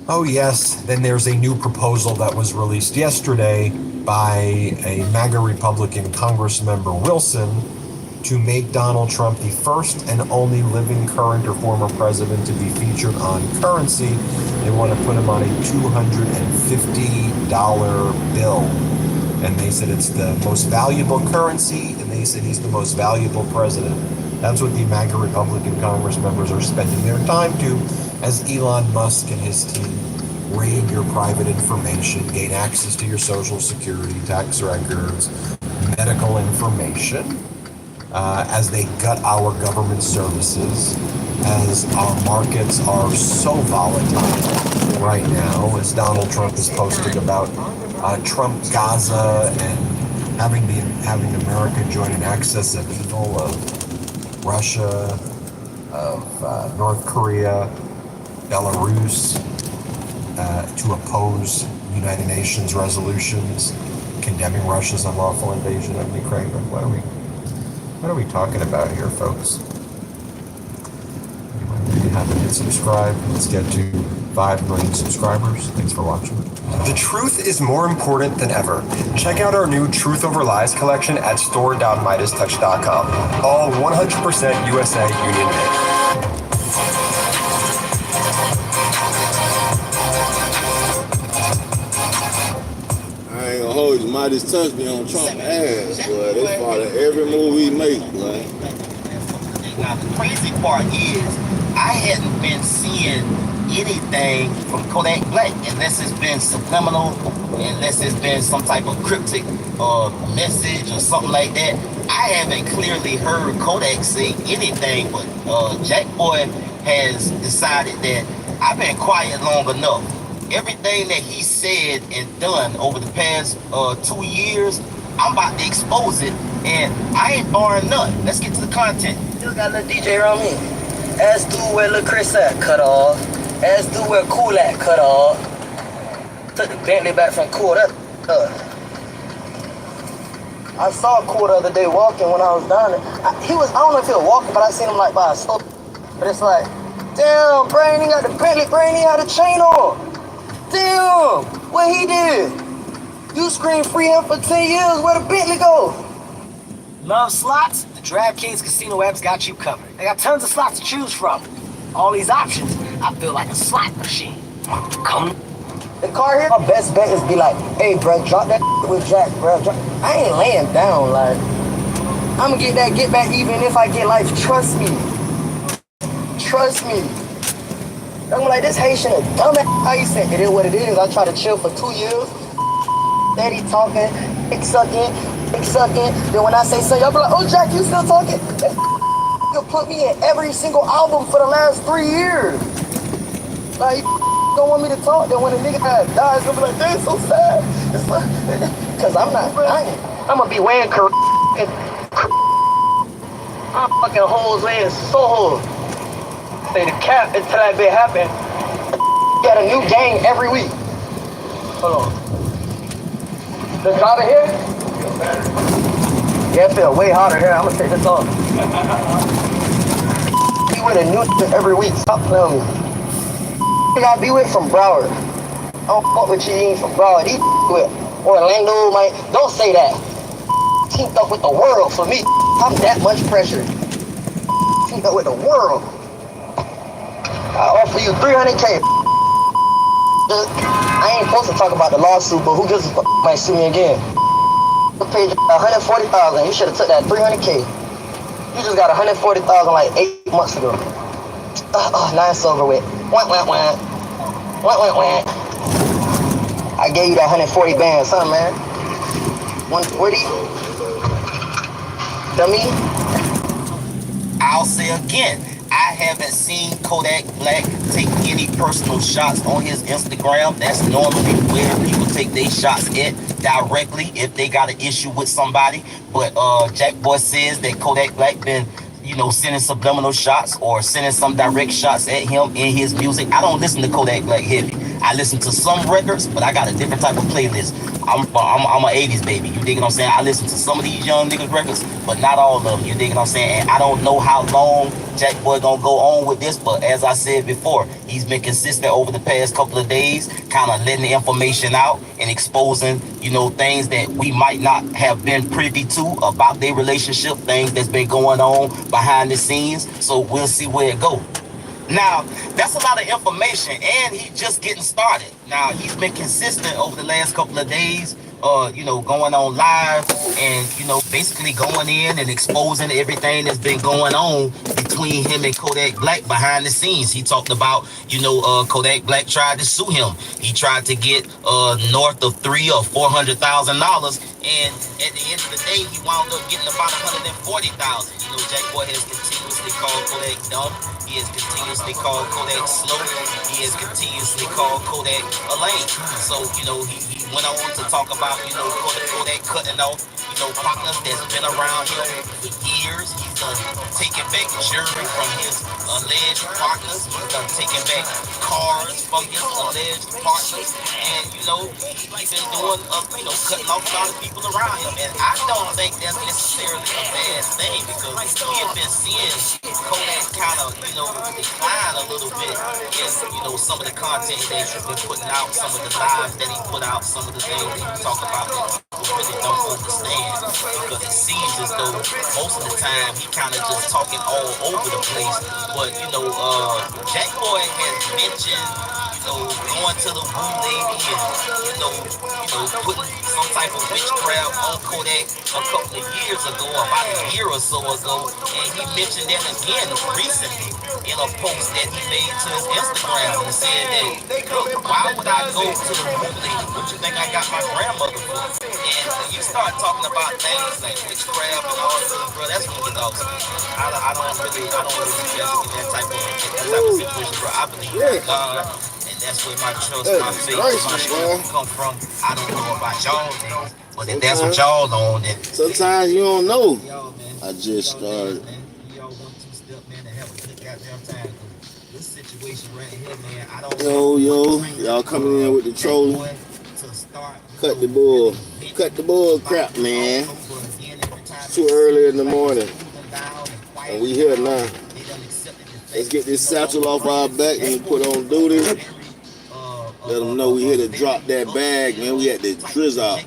Oh yes, then there's a new proposal that was released yesterday by a MAGA Republican Congressmember Wilson to make Donald Trump the first and only living current or former president to be featured on currency. They want to put him on a $250 bill. And they said it's the most valuable currency, and they said he's the most valuable president. That's what the MAGA Republican Congress members are spending their time to, as Elon Musk and his team raid your private information, gain access to your social security, tax records, medical information, as they gut our government services, as our markets are so volatile right now, as Donald Trump is posting about Trump Gaza and having America join an axis of evil of Russia, of North Korea, Belarus, to oppose United Nations resolutions condemning Russia's unlawful invasion of Ukraine. But what are we talking about here, folks? If you haven't hit subscribe, let's get to 5 million subscribers. Thanks for watching. The truth is more important than ever. Check out our new Truth Over Lies collection at store.midastouch.com. All 100% USA Union made. I ain't gonna hold you. Midas touched me on Trump ass, boy. They follow every move he make, boy. Now the crazy part is, I hadn't been seeing anything from Kodak Black unless it's been subliminal, unless it's been some type of cryptic message or something like that. I haven't clearly heard Kodak say anything, but Jack Boy has decided that I've been quiet long enough. Everything that he said and done over the past 2 years, I'm about to expose it, and I ain't barring none. Let's get to the content. Still got a little DJ around me. As do where Lil Chris at cut off. As do where Cool at cut off. Took the Bentley back from Cool. I saw Cool the other day walking when I was down there. I don't know if he was walking, but I seen him like by a slope. But it's like, damn, Brain, he got the Bentley, Brain, he had a chain on. Damn, what he did? You screamed free him for 10 years, where the Bentley go? Love slots? The DraftKings casino apps got you covered. They got tons of slots to choose from. All these options, I feel like a slot machine. Come. The car here, my best bet is be like, hey, bro, drop that with Jack, bro. I ain't laying down, like, I'm gonna get that get back even if I get life. Trust me. Trust me. I'm like, this Haitian a dumbass. How you say it is what it is. I try to chill for 2 years. Daddy talking, dick sucking. Then when I say so, y'all be like, oh, Jack, you still talking? You put me in every single album for the last 3 years. Like, you don't want me to talk. Then when a nigga dies, you'll be like, that's so sad. It's like, cause I'm not, I'm gonna be wearing I'm fucking hoes in so hard. Say the cap until that bit happen. Got a new gang every week. Hold on. The hotter here? Yeah, it feel way hotter here. I'm gonna take this off. Be with a new every week. Stop playing me. You gotta be with from Broward. I don't fuck with you ain't from Broward. These with Orlando, man. Don't say that. Teamed up with the world for me. I'm that much pressure. Teamed up with the world. I offer you 300K. I ain't supposed to talk about the lawsuit, but who gives a fuck might sue me again. I paid 140,000. You should have took that 300K. You just got 140,000 like 8 months ago. Now it's over with. Wah. I gave you that 140 bands, huh, man? 140. Dummy. I'll say again, I haven't seen Kodak Black take any personal shots on his Instagram. That's normally where people take their shots at, directly if they got an issue with somebody. But Jack Boy says that Kodak Black been, sending subliminal shots or sending some direct shots at him in his music. I don't listen to Kodak Black heavy. I listen to some records, but I got a different type of playlist. I'm an 80s baby. You dig what I'm saying? I listen to some of these young niggas records, but not all of them. You dig what I'm saying? And I don't know how long Jack Boy gonna go on with this, but as I said before, he's been consistent over the past couple of days, kind of letting the information out and exposing, things that we might not have been privy to about their relationship, things that's been going on behind the scenes. So we'll see where it goes. Now, that's a lot of information, and he's just getting started. Now, he's been consistent over the last couple of days, going on live and, basically going in and exposing everything that's been going on between him and Kodak Black behind the scenes. He talked about, Kodak Black tried to sue him. He tried to get north of $300,000 or $400,000, and at the end of the day, he wound up getting about $140,000. Jack Boy has continuously called Kodak dumb. He has continuously called Kodak slow. He has continuously called Kodak a lame. So, he went on to talk about, Kodak cutting off, partners that's been around him for years. He's done taken back jewelry from his alleged partners. He's done taken back cars from his alleged partners. And, you know, he's been doing, cutting off a lot of people around him. And I don't think that's necessarily a bad thing because we have been seeing Kodak kind of, decline a little bit in, some of the content that he's been putting out, some of the lives that he put out, some of the things that he talk about that people really don't understand because it seems as though most of the time he kind of just talking all over the place. But, Jack Boy has mentioned, going to the woo lady and, putting some type of witchcraft on Kodak a couple of years ago, about a year or so ago, and he mentioned that again recently in a post that he made to his Instagram and said that, look, why would I go to the woo lady? What you think I got my grandmother for? And when you start talking about things like witchcraft and all this, bro, that's when it dogs me. I don't really invest in that type of situation, bro. I believe in God. And that's where my trust, my faith, my strength come from. I don't know about y'all things, but if that's what y'all on, then sometimes you don't know. I just started. Yo, y'all coming in with the trolling. Cut the bull crap, man. It's too early in the morning. And we here now. Let's get this satchel off our back and put on duty. Let them know we here to drop that bag, man. We had to drizz out.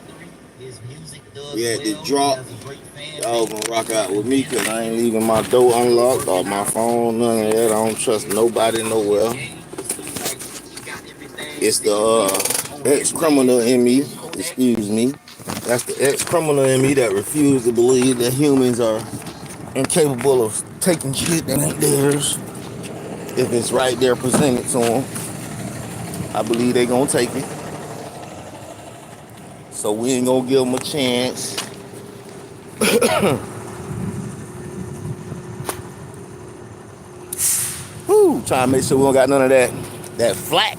We had to drop. Y'all gonna rock out with me because I ain't leaving my door unlocked or my phone, none of that. I don't trust nobody nowhere. It's the ex-criminal in me, excuse me. That's the ex-criminal in me that refused to believe that humans are incapable of taking shit that ain't theirs. If it's right there presented to them, I believe they gonna take it. So we ain't gonna give them a chance. Woo, trying to make sure we don't got none of that flack.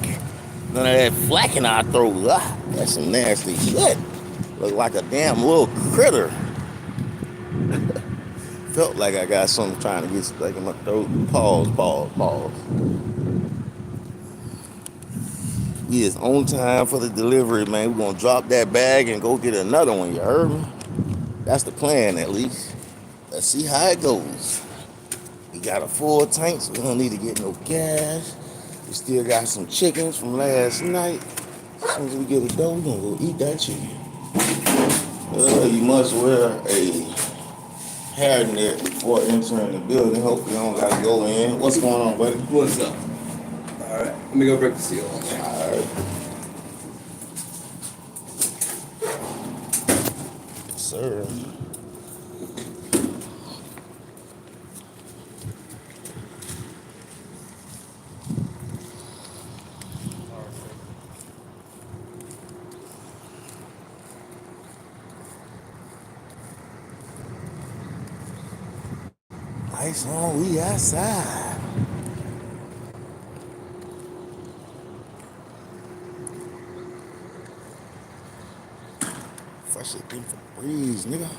None of that flack in our throat. That's some nasty shit. Look like a damn little critter. Felt like I got something trying to get stuck in my throat. Pause. We is on time for the delivery, man. We're gonna drop that bag and go get another one, you heard me? That's the plan, at least. Let's see how it goes. We got a full tank, so we don't need to get no gas. We still got some chickens from last night. As soon as we get it done, we're gonna go eat that chicken. You must wear a hairnet before entering the building. Hopefully you don't gotta go in. What's going on, buddy? What's up? Alright, let me go break the seal. Alright. Yes, sir. Lights on, we outside. Fresh it beautiful breeze, nigga.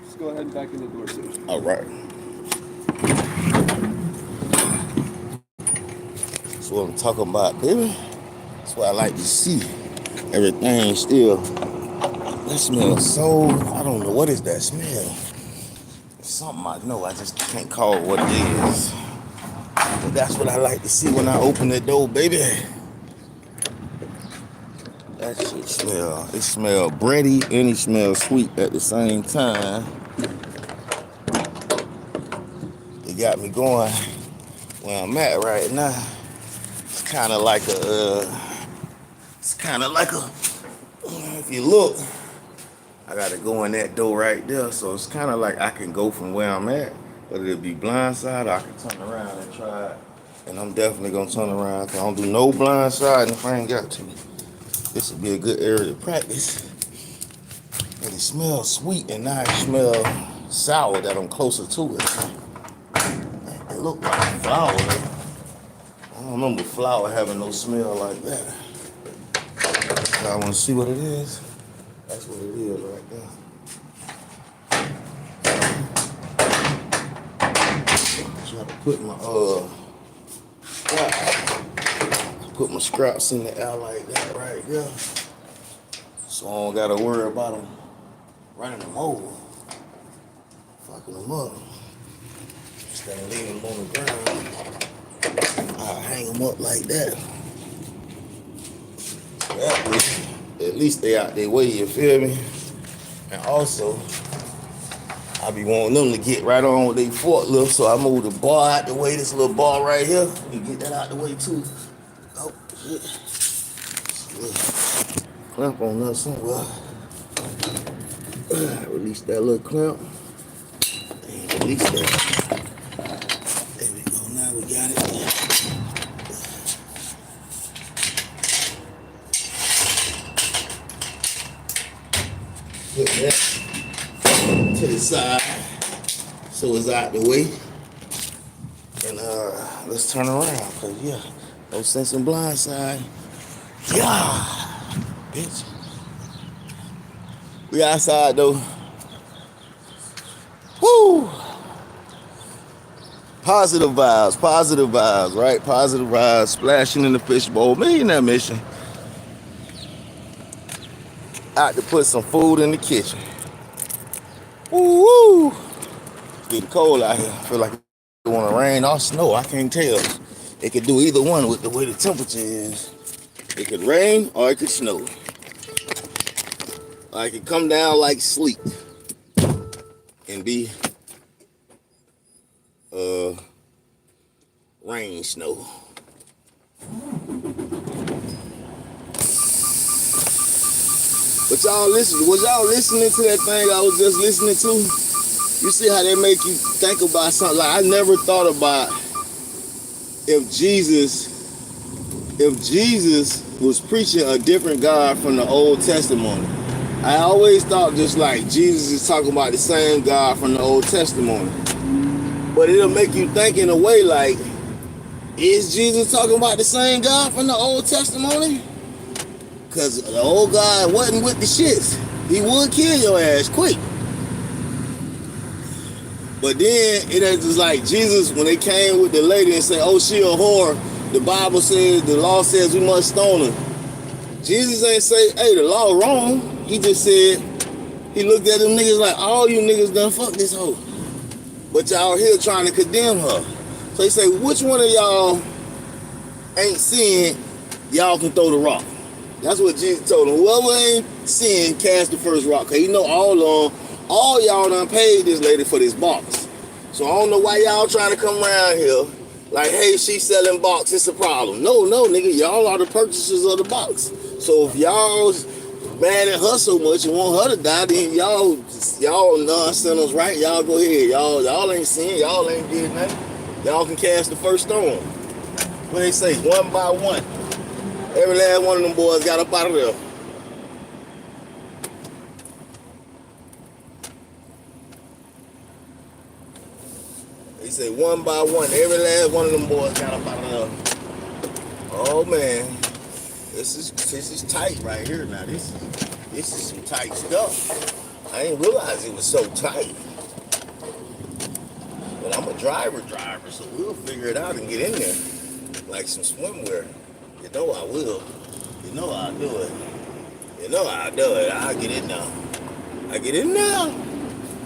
Let's go ahead and back in the door, too. Alright. That's what I'm talking about, baby. That's what I like to see. Everything still. That smells so, I don't know, what is that smell? It's something I know, I just can't call it what it is. But that's what I like to see when I open the door, baby. That shit it smells bready and it smells sweet at the same time. It got me going where I'm at right now. It's kind of like if you look, I gotta go in that door right there. So it's kind of like I can go from where I'm at, but it'll be blindside, or I can turn around and try it. And I'm definitely gonna turn around because I don't do no blindside if I ain't got to. This would be a good area to practice. But it smells sweet and now it smells sour that I'm closer to it. It looked like flour. I don't remember flour having no smell like that. But I want to see what it is. That's what it is right there. to put my scraps in the air like that right there. So I don't gotta worry about them running them over. Fucking them up. Instead of leaving them on the ground, I'll hang them up like that. At least they out their way, you feel me? And also, I be wanting them to get right on with their forklift, so I move the bar out the way, this little bar right here, and get that out the way too. Oh, shit. Clamp on that somewhere. Release that little clamp. And release that. There we go, now we got it. Put that to the side so it's out the way. And let's turn around, cause yeah, no sense in blindside. Yeah, bitch. We outside though. Woo! Positive vibes, right? Positive vibes, splashing in the fishbowl. Millionaire mission. Out to put some food in the kitchen. Woo! It's getting cold out here. I feel like it want to rain or snow. I can't tell. It could do either one with the way the temperature is. It could rain or it could snow. Or it could come down like sleet and be rain snow. But was y'all listening to that thing I was just listening to? You see how they make you think about something. Like I never thought about if Jesus was preaching a different God from the Old Testament. I always thought just like Jesus is talking about the same God from the Old Testament. But it'll make you think in a way like, is Jesus talking about the same God from the Old Testament? Because the old God wasn't with the shits. He would kill your ass quick. But then it ain't just like Jesus, when they came with the lady and said, oh, she a whore. The Bible says, the law says we must stone her. Jesus ain't say, hey, the law wrong. He just said, he looked at them niggas like, all you niggas done fuck this hoe. But y'all here trying to condemn her. So he say, which one of y'all ain't sin, y'all can throw the rock. That's what Jesus told him. Whoever ain't sin, cast the first rock. Cause he know all y'all done paid this lady for this box. So I don't know why y'all trying to come around here like, hey, she selling box, it's a problem. No, nigga, y'all are the purchasers of the box. So if y'all mad at her so much and want her to die, then y'all non-sinners, right? Y'all go ahead. Y'all ain't sin, y'all ain't did nothing. Y'all can cast the first stone. What they say, one by one. Every last one of them boys got up out of there. They say one by one, every last one of them boys got up out of there. Oh man, this is tight right here now. This is some tight stuff. I didn't realize it was so tight. But I'm a driver, so we'll figure it out and get in there like some swimwear. You know I will. You know I'll do it. You know I'll do it. I'll get in now. I get in now.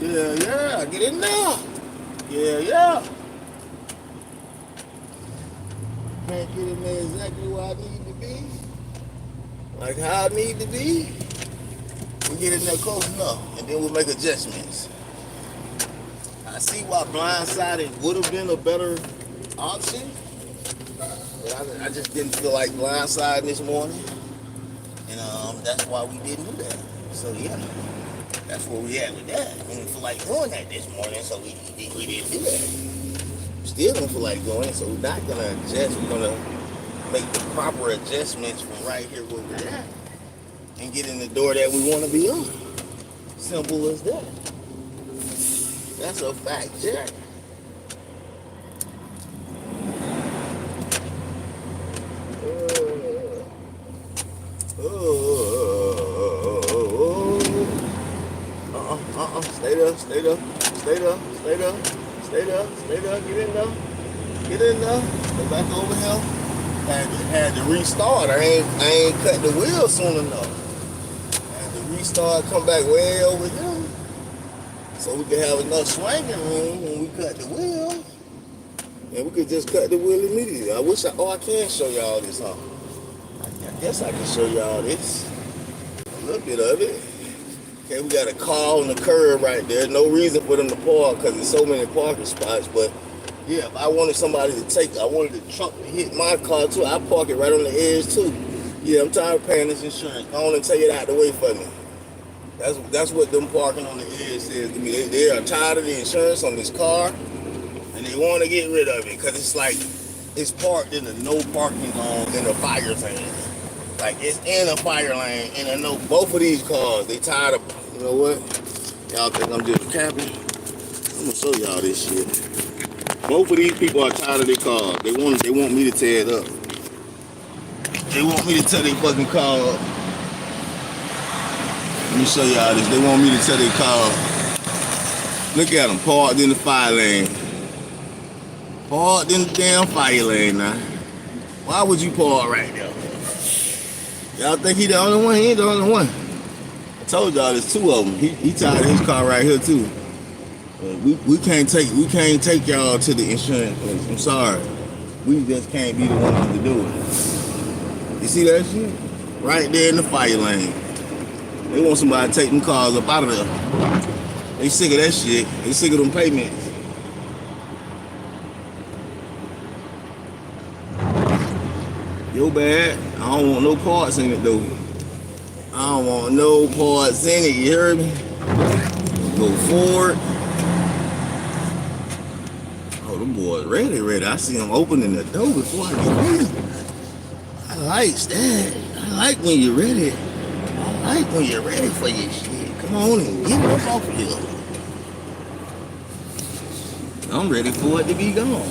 Yeah, I get in now. Yeah. Can't get in there exactly where I need to be. Like how I need to be. We get in there close enough, and then we'll make adjustments. I see why blindsided would have been a better option. But I just didn't feel like blindsiding this morning. And that's why we didn't do that. So yeah, that's where we at with that. We didn't feel like doing that this morning, so we didn't do that. Still don't feel like doing it, so we're not gonna adjust. We're gonna make the proper adjustments from right here where we're at and get in the door that we want to be on. Simple as that. That's a fact, Jack. Stay there. Stay there. Get in there. Go back over here. Had to restart. I ain't cut the wheel soon enough. Had to restart, come back way over here. So we could have enough swinging room when we cut the wheel. And we could just cut the wheel immediately. I can show y'all this, huh? I guess I can show y'all this. A little bit of it. Okay, we got a car on the curb right there. No reason for them to park because there's so many parking spots. But yeah, if I wanted somebody to I wanted the truck to hit my car too, I park it right on the edge too. Yeah, I'm tired of paying this insurance. I want to take it out the way for me. That's what them parking on the edge says to me. They are tired of the insurance on this car, and they want to get rid of it because it's like it's parked in a no parking zone in a fire lane. Like it's in a fire lane, and I know both of these cars. They tired of. You know what? Y'all think I'm just capping? I'm gonna show y'all this shit. Both of these people are tired of their cars. They want me to tear it up. They want me to tear their fucking car up. Let me show y'all this. They want me to tear their car up. Look at them, parked in the fire lane. Parked in the damn fire lane now. Why would you park right there? Y'all think he the only one? He ain't the only one. I told y'all there's two of them. He tied his car right here too. We can't take y'all to the insurance place. I'm sorry. We just can't be the ones to do it. You see that shit? Right there in the fire lane. They want somebody to take them cars up out of there. They sick of that shit. They sick of them payments. Yo bad. I don't want no parts in it though. I don't want no parts in it, you heard me? Go forward. Oh, them boys ready. I see them opening the door before I get in. I like that. I like when you're ready. I like when you're ready for your shit. Come on and get it off of here. I'm ready for it to be gone.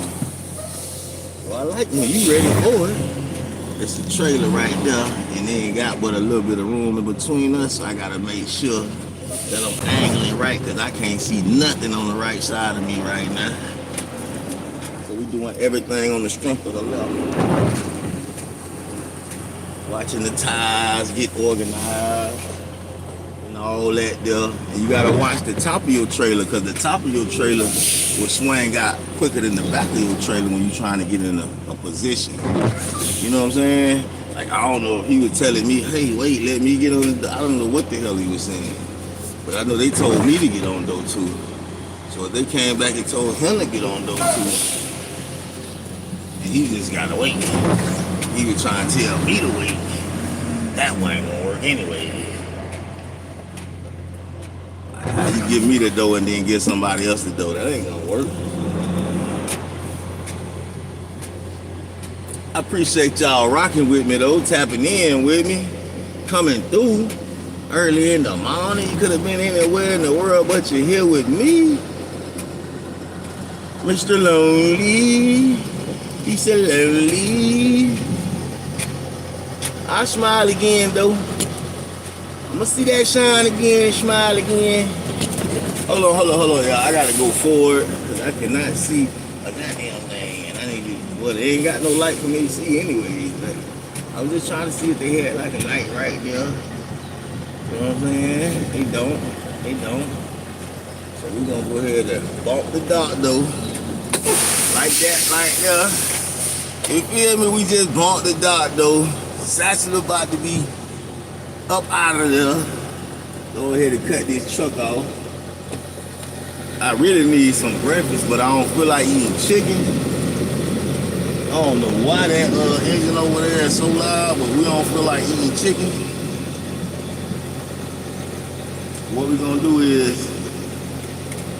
Well, I like when you ready for it. It's a trailer right there, and they ain't got but a little bit of room in between us, so I gotta make sure that I'm angling right, because I can't see nothing on the right side of me right now. So we doing everything on the strength of the left. Watching the tires get organized and all that there. And you gotta watch the top of your trailer, because the top of your trailer will swing out quicker than the back of your trailer when you're trying to get in a position. You know what I'm saying? Like, I don't know if he was telling me, hey, wait, let me get on the, I don't know what the hell he was saying. But I know they told me to get on door two. So if they came back and told him to get on door two, and he just gotta wait. He was trying to tell me to wait. That one ain't gonna work anyway. How you give me the dough and then give somebody else the dough? That ain't gonna work. I appreciate y'all rocking with me though, tapping in with me, coming through early in the morning. You could have been anywhere in the world, but you're here with me. Mr. Lonely, he said lonely. I'll smile again though. I'm gonna see that shine again, smile again. Hold on, y'all. I gotta go forward because I cannot see a goddamn thing, and I need to. Well, they ain't got no light for me to see anyway. Like, I was just trying to see if they had like a light right there. You know what I'm saying? They don't. So we're gonna go ahead and bump the dot though. Like that, right there. You feel me? We just bumped the dot though. Satchel about to be up out of there. Go ahead and cut this truck off. I really need some breakfast, but I don't feel like eating chicken. I don't know why that engine over there is so loud, but we don't feel like eating chicken. What we're gonna do is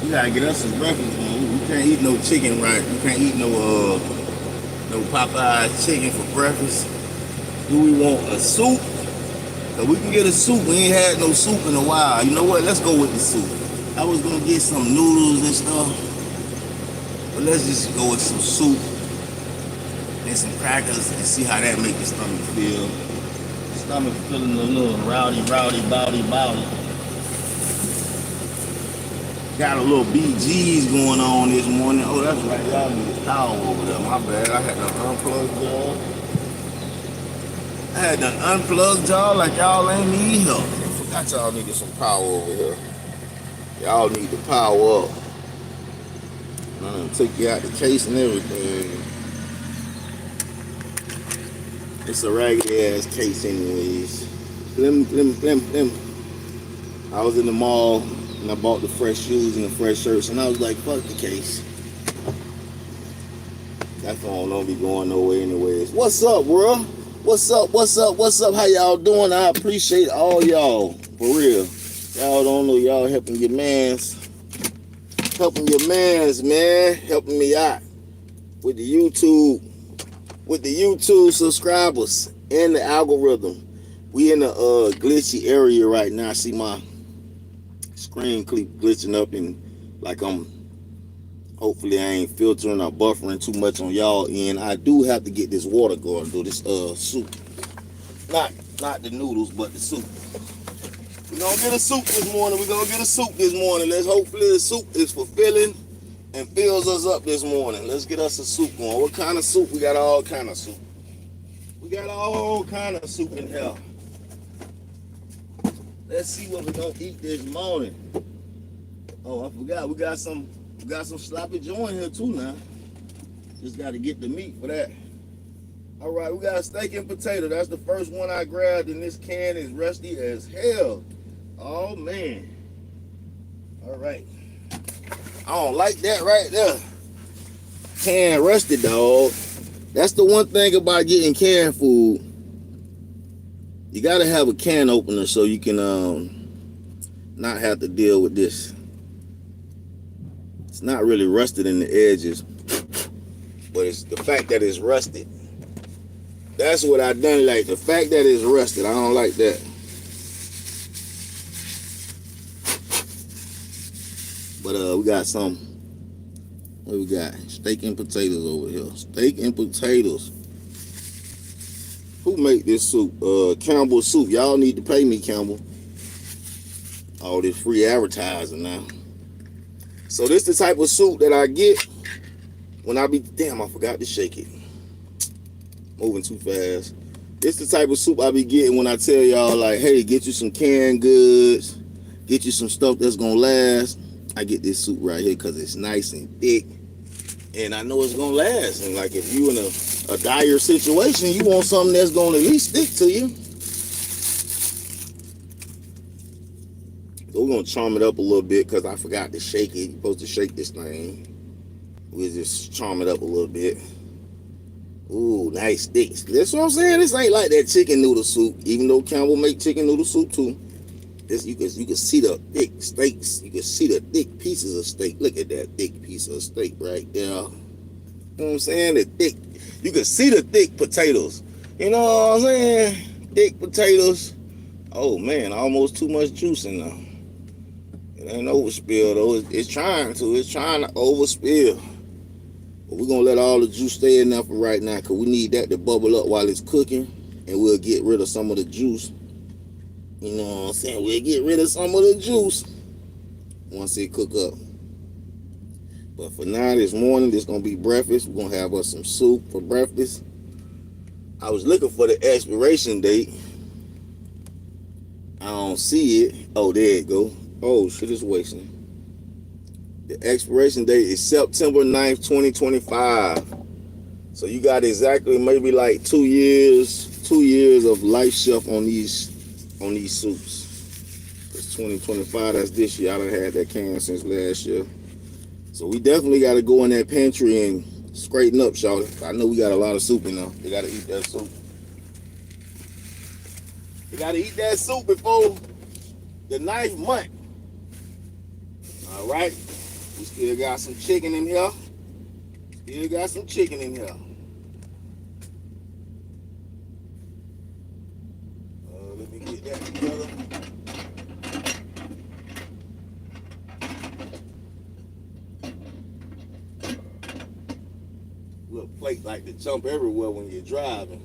we gotta get us some breakfast, man. We can't eat no chicken, right? We can't eat no Popeyes chicken for breakfast. Do we want a soup? Cause we can get a soup. We ain't had no soup in a while. You know what? Let's go with the soup. I was gonna get some noodles and stuff, but let's just go with some soup and some crackers and see how that make your stomach feel. Stomach feeling a little rowdy. got a little BGs going on this morning. Oh, that's right, y'all need power over there. My bad, I had to unplug y'all. I had to unplug y'all like y'all ain't need help. I forgot y'all needed some power over here. Y'all need to power up. I'm gonna take you out the case and everything. It's a raggedy ass case anyways. Blim. I was in the mall and I bought the fresh shoes and the fresh shirts and I was like, fuck the case. That phone don't be going nowhere anyways. What's up, bro? What's up? How y'all doing? I appreciate all y'all. For real. Y'all don't know y'all helping your mans. Helping your mans, man. Helping me out. With the YouTube subscribers and the algorithm. We in the glitchy area right now. I see my screen keep glitching up and like hopefully I ain't filtering or buffering too much on y'all end. I do have to get this water going through this soup. Not the noodles, but the soup. We're gonna get a soup this morning. Let's hopefully the soup is fulfilling and fills us up this morning. Let's get us a soup going. What kind of soup? We got all kind of soup. We got all kind of soup in here. Let's see what we're gonna eat this morning. Oh, I forgot. We got some sloppy joint here too now. Just got to get the meat for that. All right, we got a steak and potato. That's the first one I grabbed, and this can is rusty as hell. Oh man. All right. I don't like that right there. Can rusty, dog. That's the one thing about getting canned food. You gotta have a can opener so you can not have to deal with this. It's not really rusted in the edges, but it's the fact that it's rusted. That's what I done like. The fact that it's rusted, I don't like that. But we got some. What we got? Steak and potatoes over here. Steak and potatoes. Who make this soup? Campbell Soup. Y'all need to pay me, Campbell. All this free advertising now. So this the type of soup that I get when I be, damn, I forgot to shake it. Moving too fast. This the type of soup I be getting when I tell y'all like, hey, get you some canned goods, get you some stuff that's gonna last. I get this soup right here because it's nice and thick, and I know it's gonna last. And like if you in a dire situation, you want something that's gonna at least stick to you. So we're gonna charm it up a little bit because I forgot to shake it. You're supposed to shake this thing. We'll just charm it up a little bit. Ooh, nice thick. That's what I'm saying. This ain't like that chicken noodle soup, even though Campbell make chicken noodle soup too. This you can see the thick steaks. You can see the thick pieces of steak. Look at that thick piece of steak right there. You know what I'm saying? The thick. You can see the thick potatoes. You know what I'm saying? Thick potatoes. Oh man, almost too much juice in there. It ain't overspill though. It's trying to. It's trying to overspill. But we're gonna let all the juice stay in there for right now because we need that to bubble up while it's cooking, and we'll get rid of some of the juice. You know what I'm saying? We'll get rid of some of the juice once it cook up. But for now, this morning, this gonna be breakfast. We're gonna have us some soup for breakfast. I was looking for the expiration date. I don't see it. Oh, there it go. Oh, shit, it's wasting. The expiration date is September 9th, 2025. So you got exactly maybe like 2 years of life shelf on these soups. It's 2025, that's this year. I done had that can since last year. So we definitely got to go in that pantry and straighten up, shawty. I know we got a lot of soup in there. They got to eat that soup. They got to eat that soup before the 9th month. All right. We still got some chicken in here. Let me get that together. Little plate like to jump everywhere when you're driving.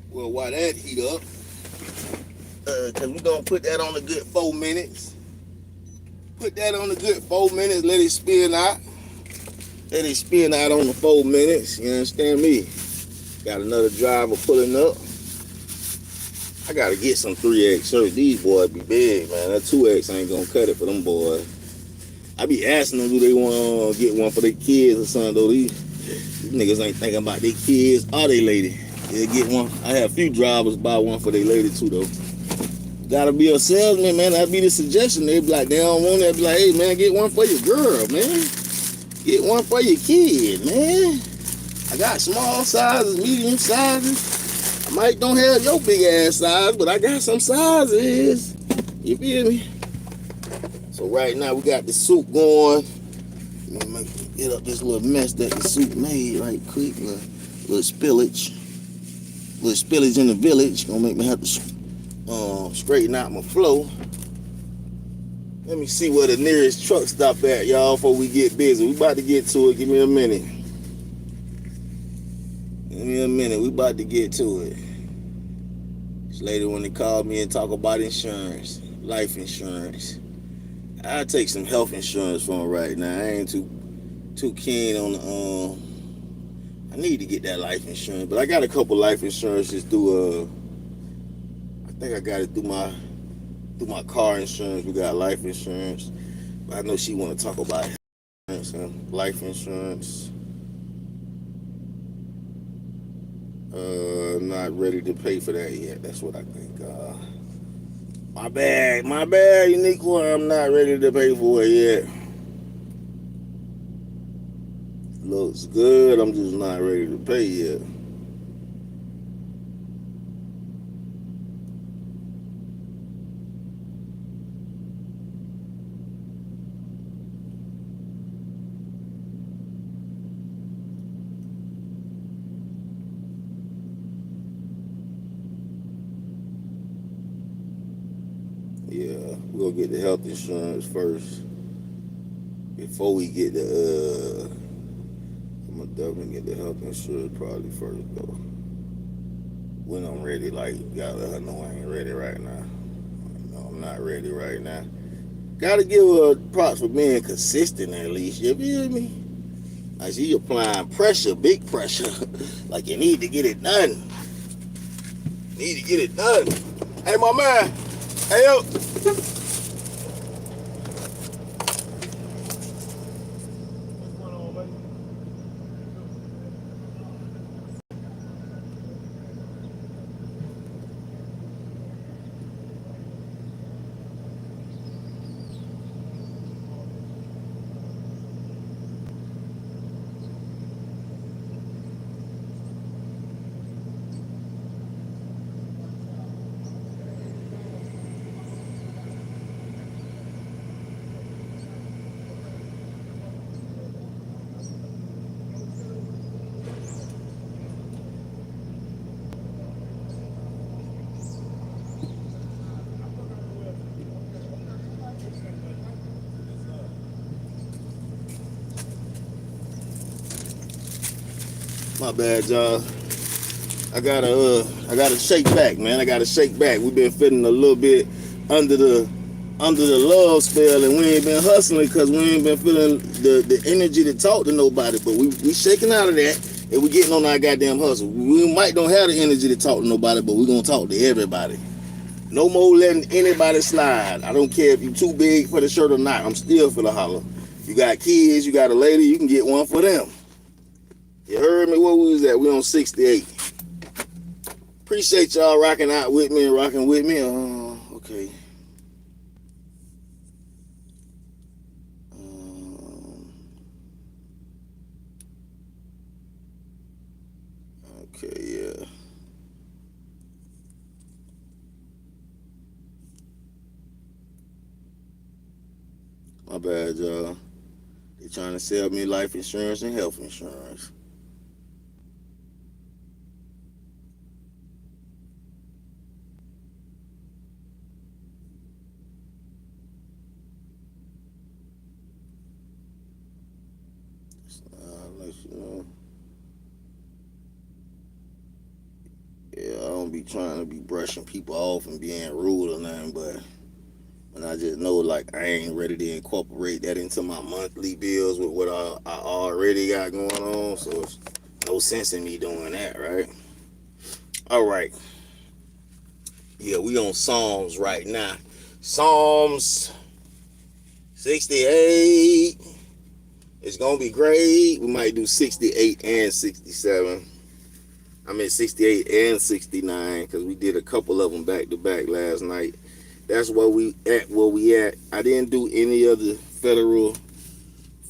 Well, while that heat up, Cause we gonna put that on a good 4 minutes. Put that on a good 4 minutes, let it spin out. Let it spin out on the 4 minutes, you understand me? Got another driver pulling up. I gotta get some 3X shirts. These boys be big, man. That 2X ain't gonna cut it for them boys. I be asking them, do they want to get one for their kids or something, though. These niggas ain't thinking about their kids or their lady. They get one. I have a few drivers buy one for their lady, too, though. Gotta be a salesman, man. That'd be the suggestion. They be like, they don't want it. They be like, hey, man, get one for your girl, man. Get one for your kid, man. I got small sizes, medium sizes. I might don't have your big ass size, but I got some sizes. You feel me? So right now we got the soup going. Let me get up this little mess that the soup made right quick. Little spillage. Little spillage in the village. Gonna make me have to straighten out my flow. Let me see where the nearest truck stop at, y'all, before we get busy. We about to get to it. Give me a minute. Give me a minute. We about to get to it. This lady when they called me and talk about insurance, life insurance. I take some health insurance from her right now. I ain't too keen on the I need to get that life insurance, but I got a couple life insurances through I think I got it through my car insurance. We got life insurance. But I know she want to talk about health insurance and life insurance. Not ready to pay for that yet. That's what I think. My bad, unique one. I'm not ready to pay for it yet. Looks good. I'm just not ready to pay yet. Yeah, we'll get the health insurance first before we get the I'm gonna definitely get the health insurance probably first though. When I'm ready, like, gotta let her know I ain't ready right now. No, I'm not ready right now. Gotta give her props for being consistent at least, you feel me? Like she applying pressure, big pressure. Like you need to get it done. Need to get it done. Hey, my man. Hey, yo. My bad, y'all. I gotta shake back, man. I gotta shake back. We've been feeling a little bit under the love spell, and we ain't been hustling because we ain't been feeling the energy to talk to nobody. But we shaking out of that, and we getting on our goddamn hustle. We might don't have the energy to talk to nobody, but we gonna talk to everybody. No more letting anybody slide. I don't care if you too big for the shirt or not. I'm still finna holler. You got kids, you got a lady, you can get one for them. You heard me? Where we was at? We on 68. Appreciate y'all rocking out with me and rocking with me. Okay. Okay, yeah. My bad, y'all. They trying to sell me life insurance and health insurance. Let you know. Yeah, I don't be trying to be brushing people off and being rude or nothing, but when I just know like I ain't ready to incorporate that into my monthly bills with what I already got going on, so it's no sense in me doing that, right? All right. Yeah, we on Psalms right now. Psalms 68. It's gonna be great. We might do 68 and 67. I mean 68 and 69 because we did a couple of them back to back last night. That's where we at. I didn't do any of the federal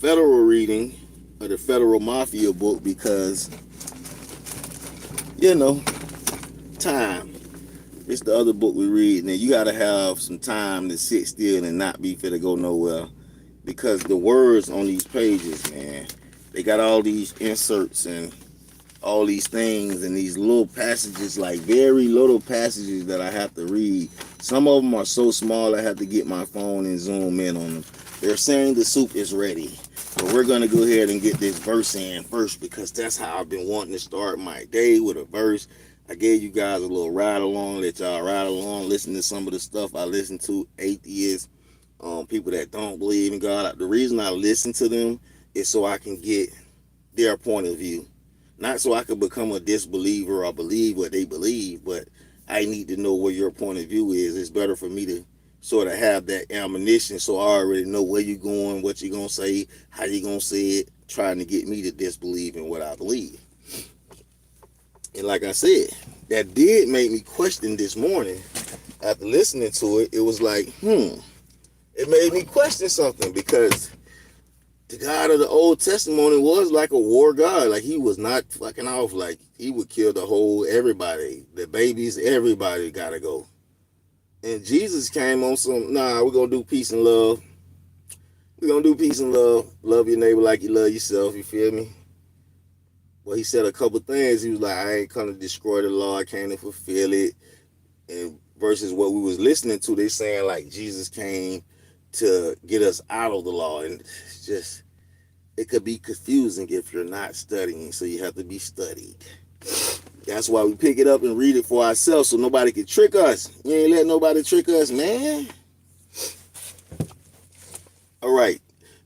reading of the Federal Mafia book because, you know, time. It's the other book we read, and you got to have some time to sit still and not be fit to go nowhere, because the words on these pages, man, they got all these inserts and all these things and these little passages, like very little passages that I have to read. Some of them are so small I have to get my phone and zoom in on them. They're saying the soup is ready, but we're going to go ahead and get this verse in first because that's how I've been wanting to start my day, with a verse. I gave you guys a little ride along, let y'all ride along, listen to some of the stuff I listen to, atheists, people that don't believe in God. The reason I listen to them is so I can get their point of view. Not so I can become a disbeliever or believe what they believe, but I need to know where your point of view is. It's better for me to sort of have that ammunition so I already know where you're going, what you're going to say, how you're going to say it, trying to get me to disbelieve in what I believe. And like I said, that did make me question this morning. After listening to it, it was like, it made me question something, because the God of the Old Testament was like a war god. Like, he was not fucking off. Like, he would kill the whole everybody. The babies, everybody gotta go. And Jesus came on some, we're gonna do peace and love. We're gonna do peace and love. Love your neighbor like you love yourself, you feel me? Well, he said a couple things. He was like, I ain't come to destroy the law, I came to fulfill it. And versus what we was listening to, they saying like Jesus came to get us out of the law. And it's just, it could be confusing if you're not studying, so you have to be studied. That's why we pick it up and read it for ourselves so nobody can trick us. You ain't let nobody trick us, man. All right.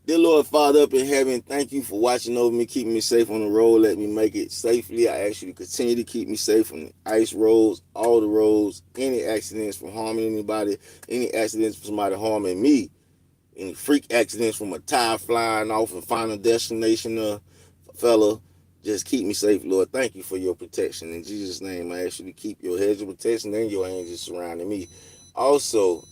Dear Lord, Father up in heaven, thank you for watching over me, keeping me safe on the road. Let me make it safely. I ask you to continue to keep me safe from the ice roads, all the roads, any accidents from harming anybody, any accidents from somebody harming me, any freak accidents from a tire flying off and final destination, fella. Just keep me safe, Lord. Thank you for your protection. In Jesus' name, I ask you to keep your hedge of protection and your angels surrounding me. Also,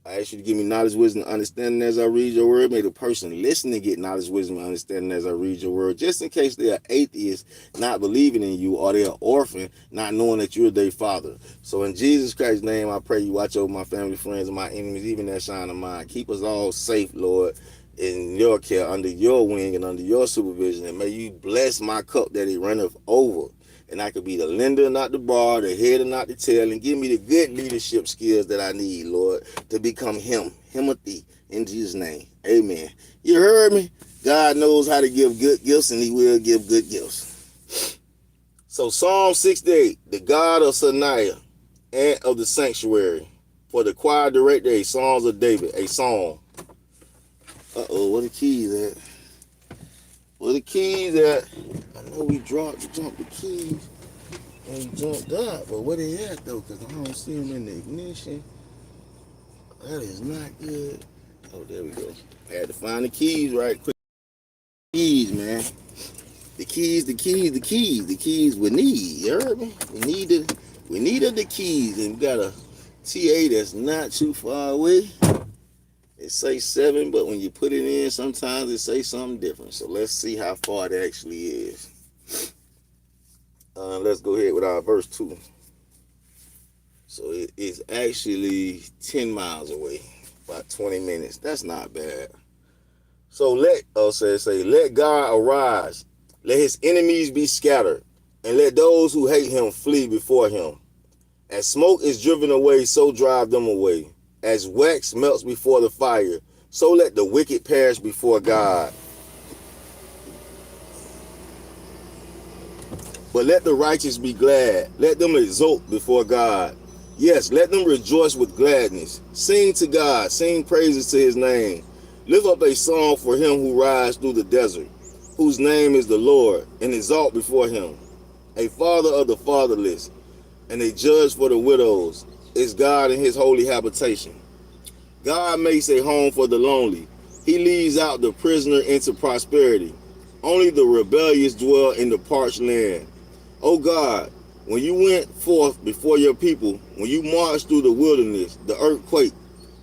I ask you to give me knowledge, wisdom, and understanding as I read your word. May the person listening get knowledge, wisdom, and understanding as I read your word, just in case they are atheists, not believing in you, or they're orphan, not knowing that you're their father. So in Jesus Christ's name, I pray you watch over my family, friends, and my enemies, even that shine of mine. Keep us all safe, Lord, in your care, under your wing, and under your supervision. And may you bless my cup that it runneth over. And I could be the lender, not the borrower, the head and not the tail, and give me the good leadership skills that I need, Lord, to become Timothy, in Jesus' name. Amen. You heard me? God knows how to give good gifts, and he will give good gifts. So Psalm 68, the God of Sanaiah and of the sanctuary, for the choir director, a Psalms of David, a song. Where the keys at? Where the keys at? I know we dropped the keys and we jumped out, but where they at though? Because I don't see them in the ignition. That is not good. Oh, there we go. I had to find the keys right quick. Keys, man. The keys we need. You heard me? We needed the keys, and we got a TA that's not too far away. It say 7, but when you put it in, sometimes it say something different. So let's see how far it actually is. Let's go ahead with our verse 2. So it is actually 10 miles away, about 20 minutes. That's not bad. So let God arise. Let his enemies be scattered, and let those who hate him flee before him. As smoke is driven away, so drive them away. As wax melts before the fire, so let the wicked perish before God. But let the righteous be glad. Let them exult before God. Yes, let them rejoice with gladness. Sing to God. Sing praises to his name. Lift up a song for him who rides through the desert, whose name is the Lord, and exalt before him. A father of the fatherless and a judge for the widows is God in his holy habitation. God makes a home for the lonely. He leads out the prisoner into prosperity. Only the rebellious dwell in the parched land. O God, when you went forth before your people, when you marched through the wilderness, the earth quaked.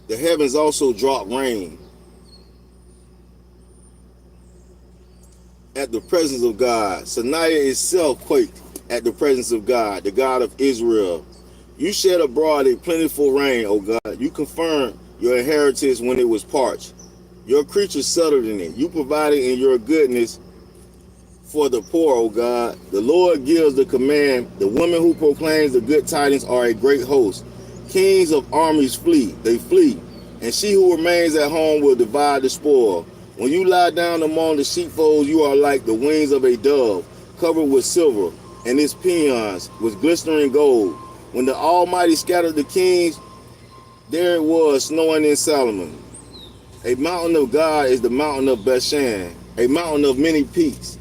The heavens also dropped rain at the presence of God. Sinai itself quaked at the presence of God, the God of Israel. You shed abroad a plentiful rain, O God. You confirmed your inheritance when it was parched. Your creatures settled in it. You provided in your goodness for the poor, O God. The Lord gives the command. The woman who proclaims the good tidings are a great host. Kings of armies flee. They flee. And she who remains at home will divide the spoil. When you lie down among the sheepfolds, you are like the wings of a dove, covered with silver, and its pinions with glistening gold. When the Almighty scattered the kings, there it was snowing in Solomon. A mountain of God is the mountain of Bashan. A mountain of many peaks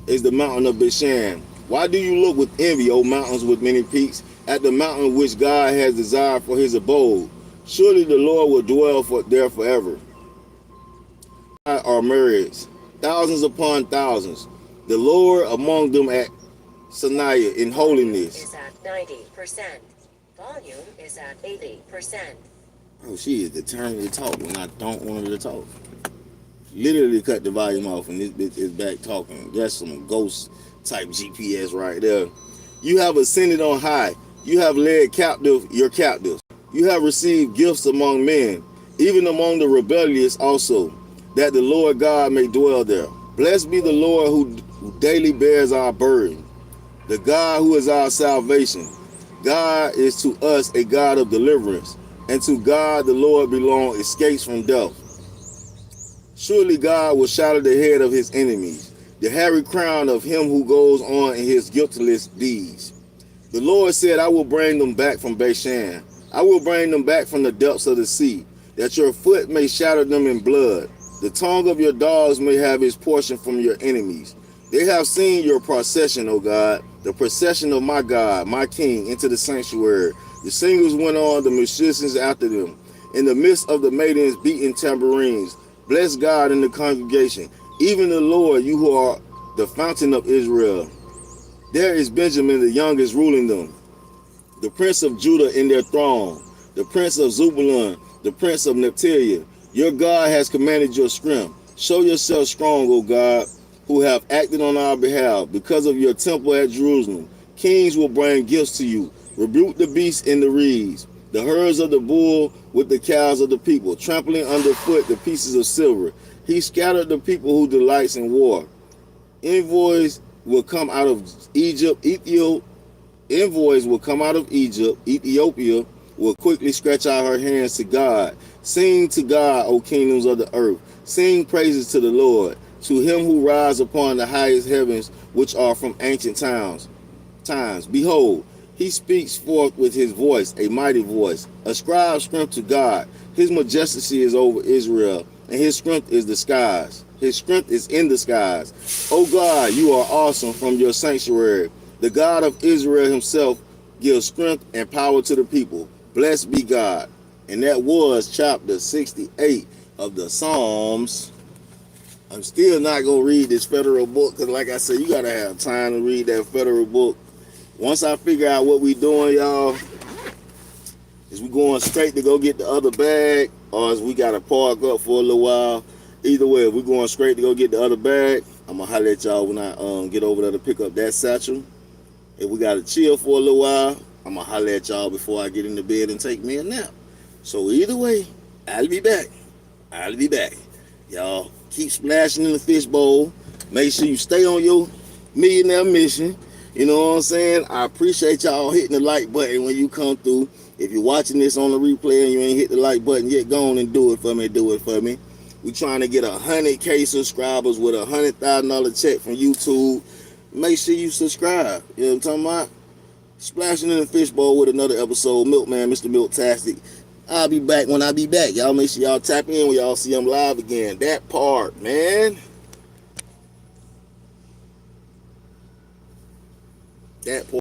is the mountain of Bashan. Why do you look with envy, O mountains with many peaks, at the mountain which God has desired for his abode? Surely the Lord will dwell there forever. Are myriads, thousands upon thousands. The Lord among them at Sinai in holiness. Is at 90%. Volume is at 80%. Oh, she is determined to talk when I don't want her to talk. Literally cut the volume off and this bitch is back talking. That's some ghost type GPS right there. You have ascended on high. You have led captive your captives. You have received gifts among men, even among the rebellious also, that the Lord God may dwell there. Blessed be the Lord who daily bears our burden, the God who is our salvation. God is to us a God of deliverance, and to God the Lord belong escapes from death. Surely God will shatter the head of his enemies, the hairy crown of him who goes on in his guiltless deeds. The Lord said, I will bring them back from Bashan. I will bring them back from the depths of the sea, that your foot may shatter them in blood. The tongue of your dogs may have his portion from your enemies. They have seen your procession, O God, the procession of my God, my King, into the sanctuary. The singers went on, the musicians after them. In the midst of the maidens beating tambourines, bless God in the congregation, even the Lord, you who are the fountain of Israel. There is Benjamin, the youngest, ruling them, the prince of Judah in their throne, the prince of Zebulun, the prince of Naphtali. Your God has commanded your strength. Show yourself strong, O God, who have acted on our behalf because of your temple at Jerusalem. Kings will bring gifts to you. Rebuke the beasts in the reeds, the herds of the bull with the cows of the people, trampling underfoot the pieces of silver. He scattered the people who delights in war. Envoys will come out of Egypt. Envoys will come out of Egypt. Ethiopia will quickly stretch out her hands to God. Sing to God, O kingdoms of the earth. Sing praises to the Lord, to him who rides upon the highest heavens, which are from ancient times. Behold, he speaks forth with his voice, a mighty voice. Ascribe strength to God. His majesty is over Israel, and his strength is the skies. His strength is in the skies. O God, you are awesome from your sanctuary. The God of Israel himself gives strength and power to the people. Blessed be God. And that was chapter 68 of the Psalms. I'm still not going to read this federal book because, like I said, you got to have time to read that federal book. Once I figure out what we doing, y'all, is we going straight to go get the other bag, or is we got to park up for a little while? Either way, if we're going straight to go get the other bag, I'm going to holler at y'all when I get over there to pick up that satchel. If we got to chill for a little while, I'm going to holler at y'all before I get into bed and take me a nap. So either way, I'll be back. Y'all keep splashing in the fishbowl. Make sure you stay on your millionaire mission. You know what I'm saying? I appreciate y'all hitting the like button when you come through. If you're watching this on the replay and you ain't hit the like button yet, go on and do it for me. We trying to get 100K subscribers with $100,000 check from YouTube. make sure you subscribe. You know what I'm talking about? Splashing in the fishbowl with another episode. Milkman, Mr. Milktastic. I'll be back when I be back. Y'all make sure y'all tap in when y'all see I'm live again. That part, man. That part.